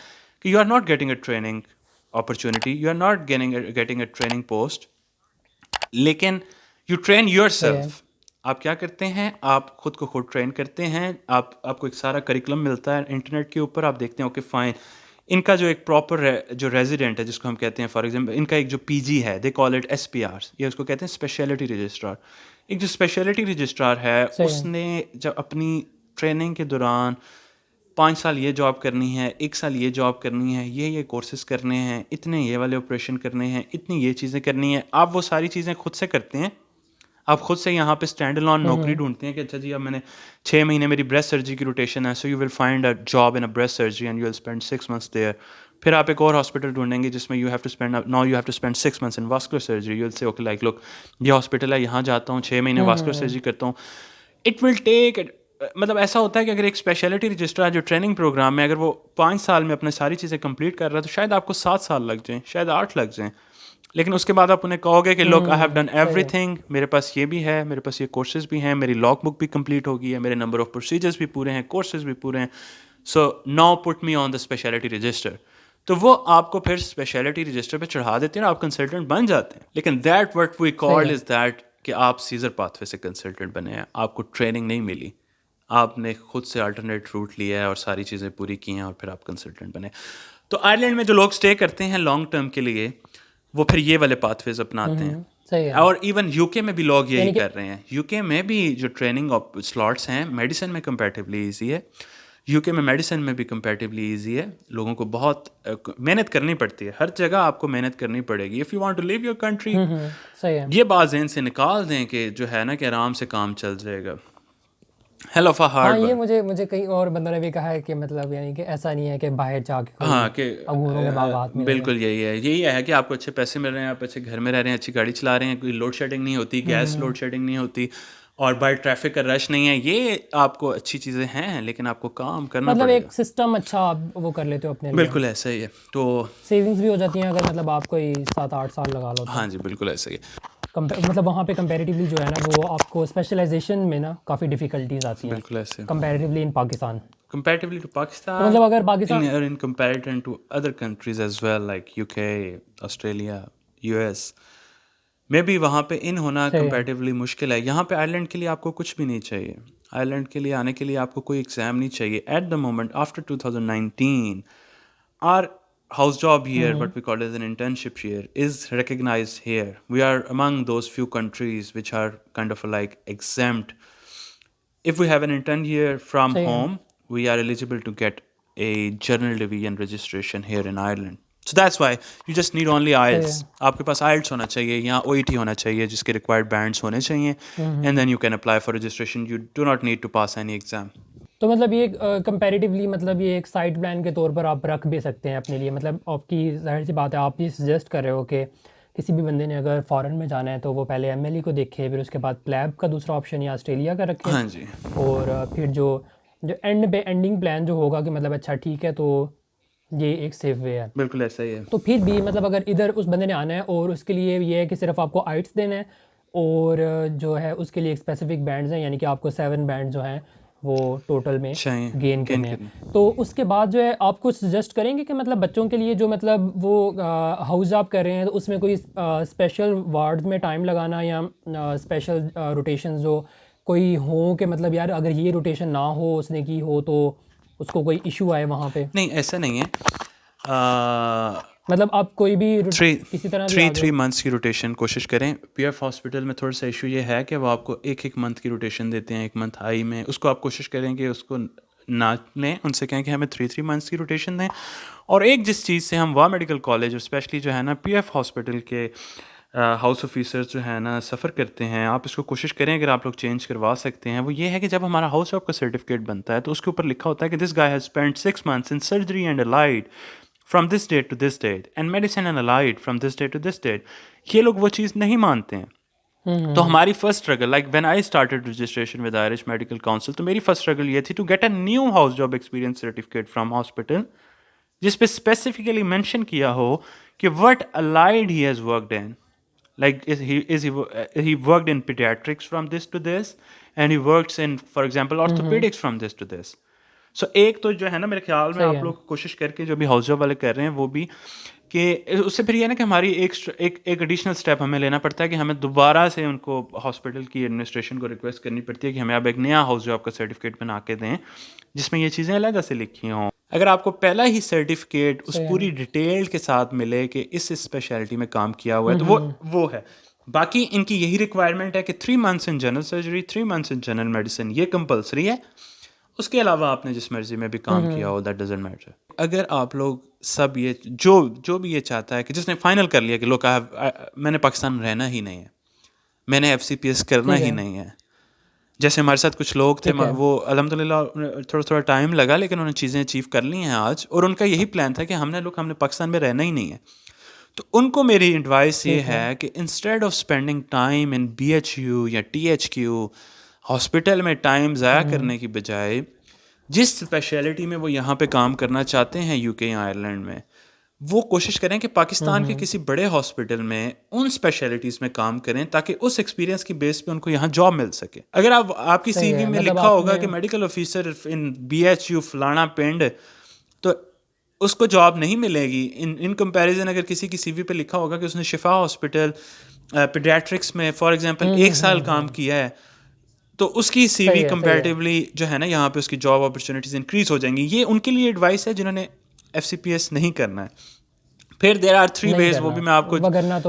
کہ you are not getting a training opportunity, you are not getting a training post, لیکن یو ٹرین یور سیلف. آپ کیا کرتے ہیں, آپ خود کو خود ٹرین کرتے ہیں. آپ کو ایک سارا کریکولم ملتا ہے انٹرنیٹ کے اوپر. آپ دیکھتے ہیں اوکے فائن, ان کا جو ایک پراپر جو ریزیڈنٹ ہے جس کو ہم کہتے ہیں, فار ایگزامپل ان کا ایک جو پی جی ہے, they call it S P R, یہ اس کو کہتے ہیں اسپیشلٹی رجسٹرار. ایک جو اسپیشلٹی رجسٹرار ہے اس نے جب اپنی ٹریننگ کے دوران 5 سال یہ جاب کرنی ہے, 1 سال یہ جاب کرنی ہے, یہ کورسز کرنے ہیں, اتنے یہ والے آپریشن کرنے ہیں, اتنی یہ چیزیں کرنی ہیں, آپ وہ ساری چیزیں خود سے کرتے ہیں. آپ خود سے یہاں پہ اسٹینڈ الون نوکری ڈھونڈتے ہیں کہ اچھا جی اب میں نے 6 مہینے میری بریسٹ سرجری کی روٹیشن ہے, so you will find a job in a breast surgery and you will spend 6 months دیئر. پھر آپ ایک اور ہاسپٹل ڈھونڈیں گے جس میں you have to spend 6 months in vascular surgery. You will say okay like look یہ ہاسپٹل ہے, یہاں جاتا ہوں, 6 مہینے واسکولر سرجری کرتا ہوں. اٹ ول ٹیک, مطلب ایسا ہوتا ہے کہ اگر ایک اسپیشلٹی رجسٹرار جو ٹریننگ پروگرام میں اگر وہ 5 سال میں اپنے ساری چیزیں کمپلیٹ کر رہا ہے تو شاید آپ کو 7 سال لگ جائیں, شاید 8 لگ جائیں. لیکن اس کے بعد آپ انہیں کہو گے کہ look I have done everything, میرے پاس یہ بھی ہے, میرے پاس یہ کورسز بھی ہیں, میری لاگ بک بھی کمپلیٹ ہو گئی ہے, میرے نمبر آف پروسیجرز بھی پورے ہیں, کورسز بھی پورے ہیں, سو ناؤ پٹ می آن دا اسپیشلٹی رجسٹر. تو وہ آپ کو پھر اسپیشلٹی رجسٹر پہ چڑھا دیتے ہیں اور آپ کنسلٹنٹ بن جاتے ہیں. لیکن that what we call is that کہ آپ سیزر پاتھ وے سے کنسلٹنٹ بنے ہیں, آپ کو ٹریننگ نہیں ملی, آپ نے خود سے الٹرنیٹ روٹ لیا ہے اور ساری چیزیں پوری کی ہیں اور پھر آپ کنسلٹنٹ بنے. تو آئرلینڈ میں جو لوگ اسٹے کرتے ہیں لانگ ٹرم کے لیے وہ پھر یہ والے پاتھ ویز اپناتے ہیں. اور ایون یو کے میں بھی لوگ یہی کر رہے ہیں. یو کے میں بھی جو ٹریننگ سلاٹس ہیں میڈیسن میں کمپیریٹیولی ایزی ہے. یو کے میں میڈیسن میں بھی کمپیریٹیولی ایزی ہے. لوگوں کو بہت محنت کرنی پڑتی ہے, ہر جگہ آپ کو محنت کرنی پڑے گی if you want to leave your country. یہ بات ذہن سے نکال دیں کہ جو ہے نا کہ آرام سے کام چل جائے گا. Hell of a hard. یہ مجھے کئی اور بندوں نے بھی کہا ہے کہ مطلب یعنی کہ ایسا نہیں ہے کہ باہر جا کے کہ انگوروں کے باغات میں. بالکل یہی ہے کہ آپ کو اچھے پیسے مل رہے ہیں, آپ اچھے گھر میں رہ رہے ہیں, اچھی گاڑی چلا رہے ہیں, کوئی لوڈ شیڈنگ نہیں ہوتی, گیس لوڈ شیڈنگ نہیں ہوتی, اور باہر ٹریفک کا رش نہیں ہے. یہ آپ کو اچھی چیزیں ہیں لیکن آپ کو کام کرنا مطلب پڑے ایک سسٹم اچھا آپ وہ کر لیتے ہو اپنے لیے. بالکل ایسا ہی ہے. تو سیونگس بھی ہو جاتی ہیں اگر مطلب آپ کوئی 7-8 سال لگا لو. ہاں جی بالکل ایسا ہی ہے. مطلب وہاں پہ کمپیریٹیولی جو ہے نا وہ آپ کو اسپیشلائزیشن میں نا کافی ڈیفیکلٹیز آتی ہیں بالکل ایسے comparatively in Pakistan. comparatively to Pakistan, مطلب اگر Pakistan in comparison to other countries as well like UK, Australia, US, میں بھی وہاں پہ ان ہونا comparatively مشکل ہے. یہاں پہ آئرلینڈ کے لیے آپ کو کچھ بھی نہیں چاہیے. آئرلینڈ کے لیے آنے کے لیے آپ کو کوئی ایگزام نہیں چاہیے. At the moment after 2019 our house job here, what we call as an internship here, is recognized here. We are among those few countries which are kind of like exempt. If we have an intern here from home, we are eligible to get a general division registration here in Ireland. So that's why you just need only IELTS. آپ کے پاس IELTS ہونا چاہیے, یہاں OET ہونا چاہیے جس کے required bands ہونے چاہیے, and then you can apply for registration. You do not need to pass any exam. تو مطلب یہ کمپیریٹیولی مطلب یہ ایک سائڈ پلان کے طور پر آپ رکھ بھی سکتے ہیں اپنے لیے. مطلب آپ کی ظاہر سی بات ہے آپ یہ سجیسٹ کر رہے ہو کہ کسی بھی بندے نے اگر فارن میں جانا ہے تو وہ پہلے MLE کو دیکھے, پھر اس کے بعد پلیب کا دوسرا آپشن یا آسٹریلیا کا رکھے. ہاں جی. اور پھر جو اینڈ پہ اینڈنگ پلان جو ہوگا کہ مطلب اچھا ٹھیک ہے تو یہ ایک سیف وے ہے. بالکل ایسا ہی ہے. تو پھر بھی مطلب اگر ادھر اس بندے نے آنا ہے اور اس کے لیے یہ ہے کہ صرف آپ کو آئٹس دینا ہے اور جو ہے اس کے لیے ایک اسپیسیفک بینڈز ہیں, یعنی کہ آپ کو 7 بینڈ جو ہیں وہ ٹوٹل میں گین کرنے ہیں, تو اس کے بعد جو ہے آپ کو سجیسٹ کریں گے کہ مطلب بچوں کے لیے جو مطلب وہ ہاؤس جاب کر رہے ہیں تو اس میں کوئی اسپیشل وارڈز میں ٹائم لگانا یا اسپیشل روٹیشنز جو کوئی ہوں کہ مطلب یار اگر یہ روٹیشن نہ ہو اس نے کی ہو تو اس کو کوئی ایشو آئے وہاں پہ؟ نہیں ایسا نہیں ہے. مطلب آپ کوئی بھی کسی طرح 3 months کی روٹیشن کوشش کریں. پی ایف ہاسپٹل میں تھوڑا سا ایشو یہ ہے کہ وہ آپ کو 1 month کی روٹیشن دیتے ہیں, 1 month ہائی میں. اس کو آپ کوشش کریں کہ اس کو نہ لیں, ان سے کہیں کہ ہمیں 3 months کی روٹیشن دیں. اور ایک جس چیز سے ہم وا میڈیکل کالج اور اسپیشلی جو ہے نا پی ایف ہاسپٹل کے ہاؤس آفیسرز جو ہے نا سفر کرتے ہیں, آپ اس کو کوشش کریں اگر آپ لوگ چینج کروا سکتے ہیں, وہ یہ ہے کہ جب ہمارا ہاؤس جاب کا سرٹیفکیٹ بنتا ہے تو اس کے اوپر لکھا ہوتا ہے کہ this guy has spend 6 months in surgery and allied from this date to this date and medicine and allied from this date to this date. یہ لوگ وہ چیز نہیں مانتے ہیں. تو ہماری first struggle like when I started registration with Irish medical council, تو میری فرسٹ اسٹرگل یہ تھی to get a new house job experience certificate from hospital جس پہ اسپیسیفکلی مینشن کیا ہو کہ what allied he has worked in. Like he worked in pediatrics from this to this and he works in for example orthopedics from this to this. So ایک تو جو ہے نا میرے خیال میں آپ لوگ کوشش کر کے جو بھی ہاؤس جاب والے کر رہے ہیں وہ بھی کہ اس سے پھر یہ نا کہ ہماری ایک ایڈیشنل اسٹیپ ہمیں لینا پڑتا ہے کہ ہمیں دوبارہ سے ان کو ہاسپٹل کی ایڈمنسٹریشن کو ریکویسٹ کرنی پڑتی ہے کہ ہمیں اب ایک نیا ہاؤس جو آپ کا سرٹیفکیٹ بنا کے دیں جس میں یہ چیزیں علیحدہ سے لکھی ہوں. اگر آپ کو پہلا ہی سرٹیفکیٹ اس پوری ڈیٹیل کے ساتھ ملے کہ اس اسپیشلٹی میں کام کیا ہوا ہے تو وہ ہے. باقی ان کی یہی ریکوائرمنٹ ہے کہ 3 months in general surgery, 3 months in general medicine, یہ کمپلسری ہے. اس کے علاوہ آپ نے جس مرضی میں بھی کام کیا ہو دیٹ ڈزنٹ میٹر. اگر آپ لوگ سب یہ جو بھی یہ چاہتا ہے کہ جس نے فائنل کر لیا کہ لوگ میں نے پاکستان میں رہنا ہی نہیں ہے، میں نے FCPS کرنا ہی نہیں ہے، جیسے ہمارے ساتھ کچھ لوگ تھے وہ الحمدللہ تھوڑا ٹائم لگا لیکن انہوں نے چیزیں اچیو کر لی ہیں آج، اور ان کا یہی پلان تھا کہ ہم نے پاکستان میں رہنا ہی نہیں ہے. تو ان کو میری ایڈوائس یہ ہے کہ instead of spending time in BHU یا THQ ہاسپٹل میں ٹائم ضائع کرنے کی بجائے جس اسپیشلٹی میں وہ یہاں پہ کام کرنا چاہتے ہیں UK یا آئرلینڈ میں، وہ کوشش کریں کہ پاکستان کے کسی بڑے ہاسپٹل میں ان اسپیشلٹیز میں کام کریں تاکہ اس ایکسپیرینس کی بیس پہ ان کو یہاں جاب مل سکے. اگر آپ کی CV میں لکھا ہوگا کہ میڈیکل آفیسر ان BHU فلانا پنڈ، تو اس کو جاب نہیں ملے گی. ان کمپیریزن اگر کسی کی CV پہ لکھا ہوگا کہ اس نے شفا ہاسپٹل پیڈیاٹرکس میں فار ایگزامپل 1 سال کام کیا ہے، تو اس کی CV کمپیریٹیولی جو ہے نا یہاں پہ اس کی جاب اپرچونیٹیز انکریز ہو جائیں گی. یہ ان کے لیے ایڈوائس ہے جنہوں نے FCPS نہیں کرنا ہے. پھر دیر آر 3 ways، وہ بھی میں آپ کو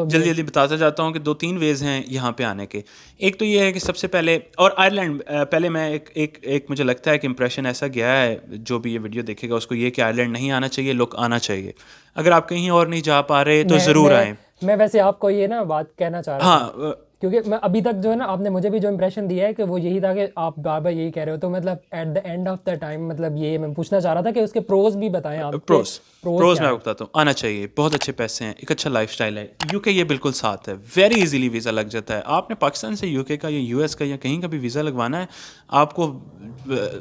جلدی بتاتا جاتا ہوں کہ 2-3 ways ہیں یہاں پہ آنے کے. ایک تو یہ ہے کہ سب سے پہلے، اور آئرلینڈ پہلے میں ایک مجھے لگتا ہے کہ امپریشن ایسا گیا ہے جو بھی یہ ویڈیو دیکھے گا اس کو، یہ کہ آئرلینڈ نہیں آنا چاہیے، لوگ آنا چاہیے. اگر آپ کہیں اور نہیں جا پا رہے تو ضرور آئیں. میں ویسے آپ کو یہ نا بات کہنا چاہ رہا تھا کیونکہ میں ابھی تک جو ہے نا آپ نے مجھے بھی جو امپریشن دیا ہے کہ وہ یہی تھا کہ آپ بار بار یہی کہہ رہے ہو، تو مطلب at the end of the time مطلب یہ میں پوچھنا چاہ رہا تھا کہ اس کے پروز بھی بتائیں آپ. پروز میں آپ بتاتا ہوں. آنا چاہیے، بہت اچھے پیسے ہیں، ایک اچھا لائف سٹائل ہے. UK یہ بالکل ساتھ ہے، ویری ایزیلی ویزا لگ جاتا ہے. آپ نے پاکستان سے UK کا یا US کا یا کہیں کا بھی ویزا لگوانا ہے آپ کو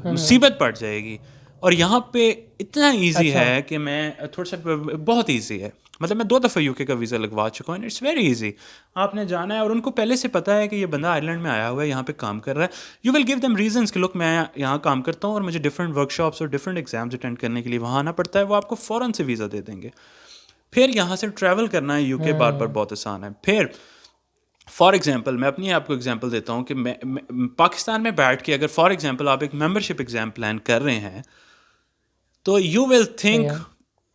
مصیبت پڑ جائے گی. اور یہاں پہ اتنا ایزی ہے کہ میں تھوڑا سا بہت ایزی ہے، مطلب میں 2 دفعہ UK کا ویزا لگوا چکا ہوں. It's very easy. آپ نے جانا ہے اور ان کو پہلے سے پتہ ہے کہ یہ بندہ آئرلینڈ میں آیا ہوا ہے، یہاں پہ کام کر رہا ہے. You will give them reasons کہ لوگ میں یہاں کام کرتا ہوں اور مجھے ڈفرینٹ ورک شاپس اور ڈفرینٹ ایگزامس اٹینڈ کرنے کے لیے وہاں آنا پڑتا ہے. وہ آپ کو فوراً سے ویزا دے دیں گے. پھر یہاں سے ٹریول کرنا ہے UK بار بار بہت آسان ہے. پھر فار ایگزامپل میں اپنی آپ کو ایگزامپل دیتا ہوں کہ میں پاکستان میں بیٹھ کے اگر فار ایگزامپل آپ ایک ممبرشپ ایگزام پلان کر رہے ہیں تو you will think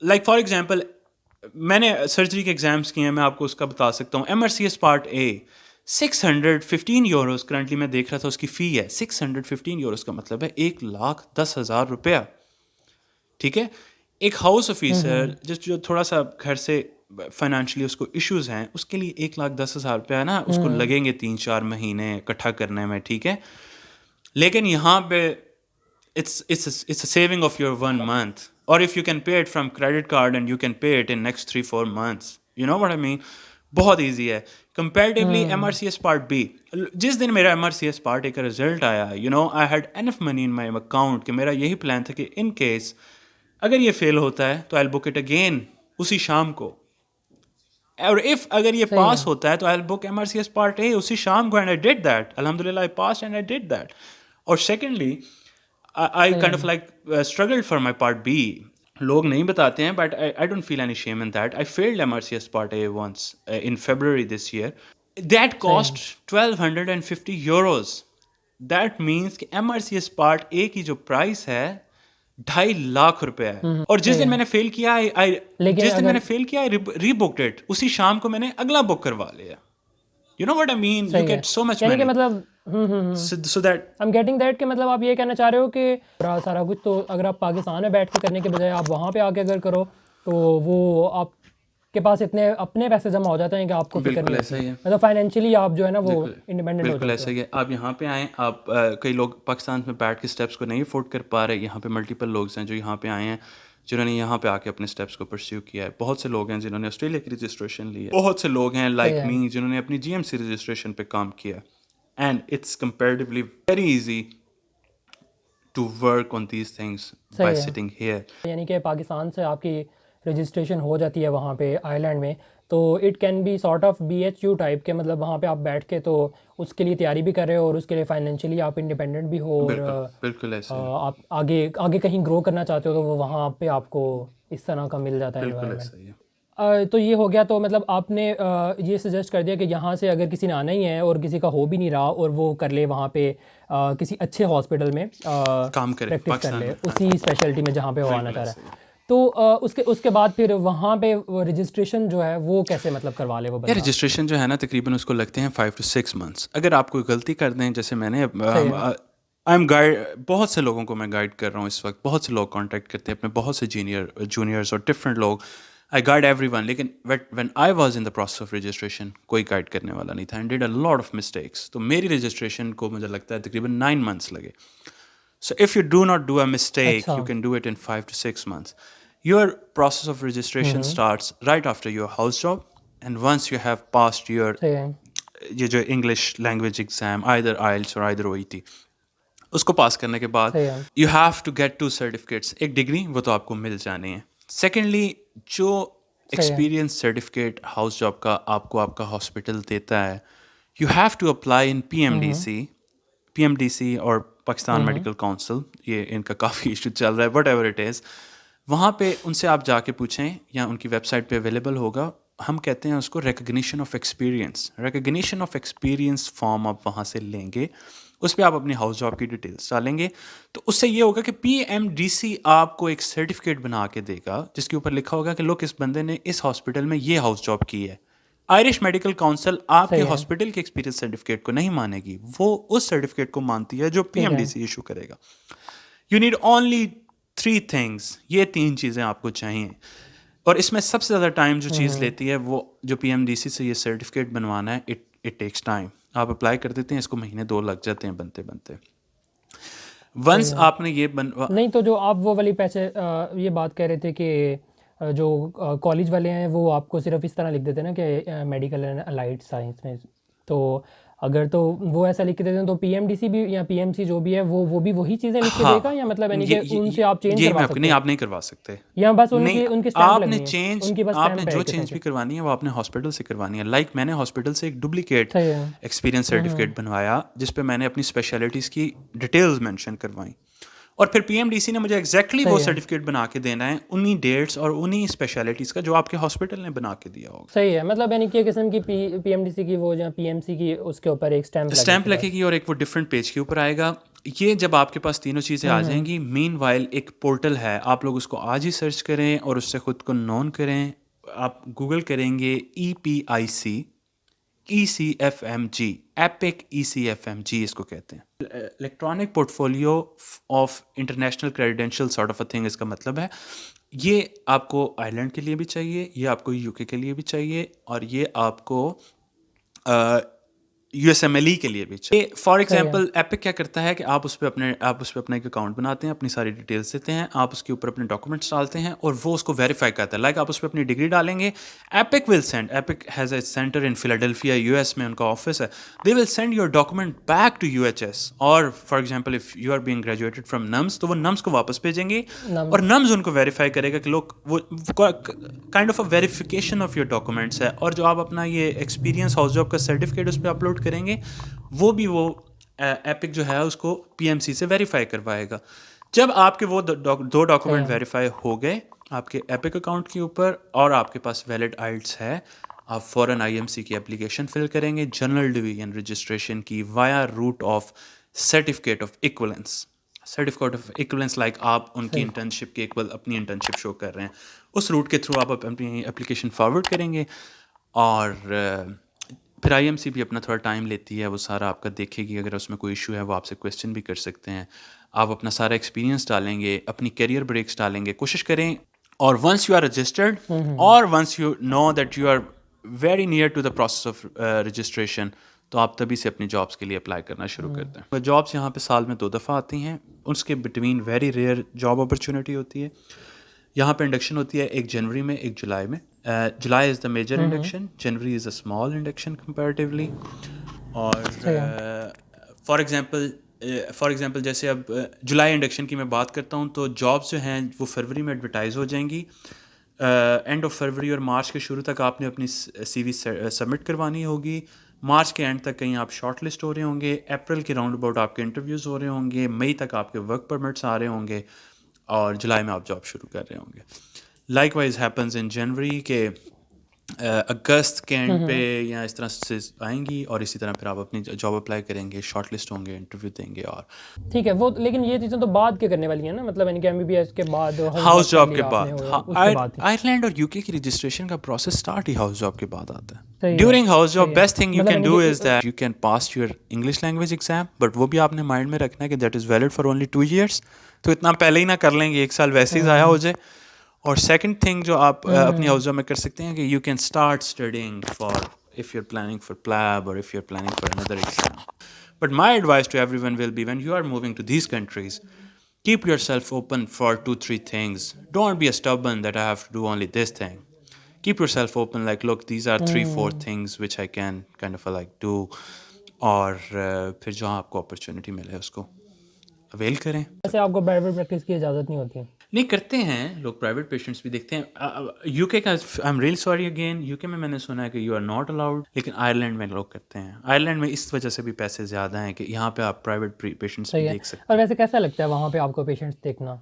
like for example میں نے سرجری کے ایگزامس کیے ہیں، میں آپ کو اس کا بتا سکتا ہوں. MRCS part A 615 euros currently میں دیکھ رہا تھا اس کی فی ہے. 615 یوروز کا مطلب ہے 1,10,000 روپیہ. ٹھیک ہے. ایک ہاؤس آفیسر جو تھوڑا سا گھر سے فائنینشلی اس کو ایشوز ہیں، اس کے لیے 1,10,000 روپیہ نا اس کو لگیں گے 3-4 مہینے اکٹھا کرنے میں. ٹھیک ہے. لیکن یہاں پہ it's a saving of your 1 month, or if you can pay it from credit card and you can pay it in next 3-4 months, you know what I mean. بہت ایزی ہے comparatively. MRCS part B، جس دن میرا MRCS part A کا result آیا، I had enough money in my account کہ میرا یہی plan تھا کہ in case اگر یہ فیل ہوتا ہے تو I'll book it again اسی شام کو، اور اگر یہ پاس ہوتا ہے تو I'll book MRCS part A اسی شام کو. and I did that. الحمدللہ I passed and I did that. اور secondly I kind of like struggled for my part B. لوگ نہیں بتاتے ہیں but I don't feel any shame in that. I failed MRCS part A once in February this year. That cost 1,250 euros. That means کہ MRCS part A کی جو price ہے 2.5 لاکھ روپے ہے. اور جس دن میں نے فیل کیا I rebooked it. اسی شام کو میں نے اگلا بک کروا لیا. You know what I mean? You get so much money. مطلب so that I'm getting that کہ مطلب آپ یہ کہنا چاہ رہے ہو کہ سارا کچھ تو اگر آپ پاکستان میں بیٹھ کے کرنے کے بجائے آپ وہاں پہ آ کے اگر کرو تو وہ آپ کے پاس اتنے اپنے پیسے جمع ہو جاتے ہیں کہ آپ کو فکر نہیں ہوتی، مطلب فائنینشلی آپ جو ہے نا وہ انڈیپینڈنٹ ہو جاتے ہیں. بالکل ایسا ہی ہے. آپ یہاں پہ آئیں، آپ کئی لوگ پاکستان میں بیٹھ کے اسٹیپس کو نہیں افورڈ کر پا رہے. یہاں پہ ملٹیپل لوگ ہیں جو یہاں پہ آئے ہیں جنہوں نے یہاں پہ آ کے اپنے اسٹیپس کو پرسیو کیا ہے. بہت سے لوگ ہیں جنہوں نے آسٹریلیا کی رجسٹریشن لی ہے. بہت سے لوگ ہیں لائک می جنہوں نے اپنی GMC رجسٹریشن پہ کام کیا. And it's comparatively very easy to work on these things by sitting here. یعنی کہ پاکستان سے آپ کی رجسٹریشن ہو جاتی ہے وہاں پہ آئرلینڈ میں، تو it can be sort of BHU type کے، مطلب وہاں پہ آپ بیٹھ کے تو اس کے لیے تیاری بھی کر رہے ہو اور اس کے لیے فائنینشلی آپ انڈیپینڈنٹ بھی ہو، اور بالکل ایسا آپ آگے کہیں گرو کرنا چاہتے ہو تو وہ وہاں پہ آپ کو اس طرح کا مل جاتا ہے. بالکل ایسا ہی ہے. تو یہ ہو گیا. تو مطلب آپ نے یہ سجیسٹ کر دیا کہ یہاں سے اگر کسی نے آنا ہی ہے اور کسی کا ہو بھی نہیں رہا اور وہ کر لے وہاں پہ کسی اچھے ہاسپٹل میں کام کرے پریکٹس کر پاکستان لے میں. اسی اسپیشلٹی میں جہاں پہ وہ آنا بالکل چاہ رہا ایسے ہی ہے. ہے. تو اس کے بعد پھر وہاں پہ رجسٹریشن جو ہے وہ کیسے مطلب کروا لے وہ یا بندہ؟ رجسٹریشن جو ہے نا تقریباً اس کو لگتے ہیں 5 to 6 months. اگر آپ کوئی غلطی کر دیں, جیسے میں نے صحیح ہے. آئی ایم گائڈ, بہت سے لوگوں کو میں گائڈ کر رہا ہوں اس وقت, بہت سے لوگ کانٹیکٹ کرتے ہیں اپنے, بہت سے جونیئرس اور ڈفرینٹ لوگ. آئی گائڈ ایوری ون, لیکن when I was in the process of registration کوئی گائڈ کرنے والا نہیں تھا, and did a lot of mistakes. تو میری رجسٹریشن کو مجھے لگتا ہے تقریباً 9 months لگے. So if you do not do a mistake, اچھا. you can do it in 5 to 6 months. Your process of registration starts right after your house job, and once you have passed your صحیح ہے. یہ جو English language exam, either IELTS or either OET, اس کو پاس کرنے کے بعد صحیح ہے. You have to get 2 certificates. ایک ڈگری وہ تو آپ کو مل جانی ہے. سیکنڈلی, جو صحیح ہے. ایکسپیرینس سرٹیفکیٹ ہاؤس جاب کا آپ کو آپ کا ہاسپٹل دیتا ہے, you have to apply in P M D C اور پاکستان میڈیکل کونسل. یہ ان کا کافی ایشو چل رہا ہے, وٹ ایور اٹ از. وہاں پہ ان سے آپ جا کے پوچھیں, یا ان کی ویب سائٹ پہ اویلیبل ہوگا. ہم کہتے ہیں اس کو recognition of experience. Recognition of experience form آپ وہاں سے لیں گے, اس پہ آپ اپنی ہاؤس جاب کی ڈیٹیلس ڈالیں گے. تو اس سے یہ ہوگا کہ پی ایم ڈی سی آپ کو ایک سرٹیفکیٹ بنا کے دے گا جس کے اوپر لکھا ہوگا کہ لوگ اس بندے نے اس ہاسپٹل میں یہ ہاؤس جاب کی ہے. آئرش میڈیکل کونسل آپ کے صحیح ہے. ہاسپٹل کے ایکسپیرینس سرٹیفکیٹ کو نہیں مانے گی, وہ اس سرٹیفکیٹ کو مانتی ہے جو پی ٹھیک ایم ہے. ڈی سی ایشو کرے گا. یو نیڈ اونلی 3 things, یہ 3 چیزیں آپ کو چاہیے. اور اس میں سب سے زیادہ ٹائم جو چیز لیتی ہے وہ جو پی ایم ڈی سی سے یہ سرٹیفکیٹ بنوانا ہے, اٹ ٹیکس ٹائم. آپ اپلائی کر دیتے ہیں, اس کو مہینے 2 لگ جاتے ہیں بنتے بنتے. صحیح ونس ہے. آپ نے یہ نہیں تو جو آپ وہ والی پیسے یہ بات کہہ رہے تھے کہ جو کالج والے ہیں وہ آپ کو صرف اس طرح لکھ دیتے ہیں نا کہ میڈیکل اینڈ الائڈ سائنس میں, تو اگر تو وہ ایسا لکھ کے دیتے ہیں تو پی ایم ڈی سی بھی یا پی ایم سی جو بھی ہے وہ بھی وہی چیزیں لکھ کے دے گا, یا مطلب یعنی کہ ان سے آپ چینج یہی میں کروا آپ کو, سکتے نہیں ہیں آپ نہیں کروا سکتے. یا بس ان نہیں, کی اسٹیمپ آپ نے لگنی ہے, چینج, ان کی بس آپ نے اسٹیمپ ہے جو ایک قسم چینج سے؟ بھی کروانی ہے وہ اپنے ہاسپٹل سے کروانی ہے. لائک میں نے ہاسپٹل سے ایک ڈپلیکیٹ صحیح ہے. ایکسپیرینس سرٹیفکیٹ بنوایا جس پہ میں نے اپنی اسپیشلٹیز کی ڈیٹیلز مینشن کروائیں, اور پھر پی ایم ڈی سی نے مجھے ایگزیکٹلی وہ صحیح ہے. سرٹیفکیٹ بنا کے دینا ہے انہیں ڈیٹس اور انہیں اسپیشلٹیز کا جو آپ کے ہاسپٹل نے بنا کے دیا ہوگا. صحیح ہے. مطلب یعنی کہ قسم کی پی ایم ڈی سی کی وہ یا پی ایم سی کی اس کے اوپر ایک اسٹیمپ لگے اسٹیمپ گی لگے بس. گی اور ایک وہ ڈفرینٹ پیج کے اوپر آئے گا. یہ جب آپ کے پاس تینوں چیزیں آ جائیں گی, مین وائل ایک پورٹل ہے, آپ لوگ اس کو آج ہی سرچ کریں اور اس سے خود کو نون کریں. آپ گوگل کریں گے EPIC ECFMG, ایپک ECFMG اس کو کہتے ہیں, electronic portfolio of international credential sort of a thing. اس کا مطلب ہے یہ آپ کو آئرلینڈ کے لیے بھی چاہیے, یہ آپ کو UK کے لیے بھی چاہیے, اور یہ آپ کو USMLE کے لیے بھی چاہیے. فار صحیح ہے. ایگزامپل ایپک کیا کرتا ہے کہ آپ اس پہ اپنا ایک اکاؤنٹ بناتے ہیں, اپنی ساری ڈیٹیلس دیتے ہیں, آپ اس کے اوپر اپنے ڈاکومنٹس ڈالتے ہیں اور وہ اس کو ویریفائی کرتا ہے. لائک آپ اس پہ اپنی ڈگری ڈالیں گے, EPIC will send, EPIC has a centre in Philadelphia US میں ان کا آفس ہے, they will send your document back to UHS. اور for example if you are being graduated from نمس, تو وہ نمس کو واپس بھیجیں گے اور نمز ان کو ویریفائی کرے گا کہ لوگ وہ kind of a verification of your documents ہے. اور جو آپ اپنا یہ ایکسپیرینس ہاؤس جاب کا سرٹیفکیٹ اس پہ اپلوڈ کریں گے, وہ بھی وہ ایپک جو ہے اس کو PMC سے ویریفائی کروائے گا. جب آپ کے وہ 2 ڈاکومنٹ ویریفائی ہو گئے آپ کے ایپک اکاؤنٹ کے اوپر اور آپ کے پاس ویلڈ آئلٹس ہے, آپ فوراً IMC کی اپلیکیشن فل کریں گے, جنرل ڈویژن رجسٹریشن کی via route of certificate of equivalence. Certificate of equivalence like آپ ان کی انٹرنشپ کی اپنی انٹرنشپ شو کر رہے ہیں, اس روٹ کے تھرو آپ اپنی اپلیکیشن فارورڈ کریں گے. اور پھر IMC بھی اپنا تھوڑا ٹائم لیتی ہے, وہ سارا آپ کا دیکھے گی, اگر اس میں کوئی ایشو ہے وہ آپ سے کویسچن بھی کر سکتے ہیں. آپ اپنا سارا ایکسپیرینس ڈالیں گے, اپنی کیریئر بریکس ڈالیں گے, کوشش کریں. اور ونس یو آر رجسٹرڈ اور once you know that you are very near to the process of registration, تو آپ تبھی سے اپنی جابس کے لیے اپلائی کرنا شروع کرتے ہیں. جابس یہاں پہ سال میں 2 دفعہ آتی ہیں, اس کے between very rare job opportunity ہوتی ہے. یہاں پہ انڈکشن ہوتی ہے 1 جنوری میں, 1 جولائی میں. July is the major induction, January is a small induction comparatively. اور فار ایگزامپل جیسے اب جولائی انڈکشن کی میں بات کرتا ہوں, تو جابس جو ہیں وہ فروری میں ایڈورٹائز ہو جائیں گی. اینڈ آف فروری اور مارچ کے شروع تک آپ نے اپنی CV سبمٹ کروانی ہوگی. مارچ کے اینڈ تک کہیں آپ شارٹ لسٹ ہو رہے ہوں گے, اپریل کے راؤنڈ اباؤٹ آپ کے انٹرویوز ہو رہے ہوں گے, مئی تک آپ کے ورک پرمٹس آ رہے ہوں گے, اور جولائی میں آپ جاب شروع کر رہے ہوں گے. لائک وائز ہیپنز ان جنوری کہ اگست کے اینڈ پہ یا اس طرح سے آئیں گی، اور اسی طرح پھر آپ اپنی جاب اپلائی کریں گے، شارٹ لسٹ ہوں گے، انٹرویو دیں گے. اور ٹھیک ہے وہ، لیکن یہ چیزیں تو بعد کے کرنے والی ہیں نا، مطلب یعنی کہ MBBS کے بعد ہاؤس کر جاب لیا کے آپ بعد، نے اس کے بعد. آئرلینڈ اور UK کی رجسٹریشن کا پروسیس اسٹارٹ ہی ہاؤس جاب کے بعد آتا ہے. صحیح ہے، ڈیورنگ ہاؤس جاب صحیح ہے، بیسٹ تھنگ یو مطلب کین یعنی ڈو کہ is that you can pass your English language exam, but وہ بھی آپ نے مائنڈ میں رکھنا ہے کہ that is valid for only 2 years. تو اتنا پہلے ہی نہ کر لیں گے، 1 سال ویسے ہی ضائع ہو جائے. اور سیکنڈ تھنگ جو آپ اپنی ہاؤس جاب میں کر سکتے ہیں کہ you can start studying for if you're planning for PLAB or if you're planning for another exam. But my advice to everyone will be, when you are moving to these countries, keep yourself open for 2-3 things. Don't be a stubborn that I have to do only this thing. Keep yourself open, like look, these are 3-4 things which I can kind of like do. اور پھر جہاں آپ کو opportunity ملے اس کو oil کریں. ویسے آپ کو پرائیویٹ پریکٹس کی اجازت نہیں ہوتی ہے؟ نہیں کرتے ہیں لوگ، پرائیویٹ پیشنٹس بھی دیکھتے ہیں. UK کا I am really sorry again, UK میں نے سنا ہے کہ یو آر ناٹ الاؤڈ، لیکن آئرلینڈ میں لوگ کرتے ہیں. آئرلینڈ میں اس وجہ سے بھی پیسے زیادہ ہیں کہ یہاں پہ آپ پرائیویٹ پیشنٹس بھی صحیح ہے. دیکھ سکتے اور ہیں. ویسے کیسا لگتا ہے وہاں پہ آپ کو پیشنٹس دیکھنا؟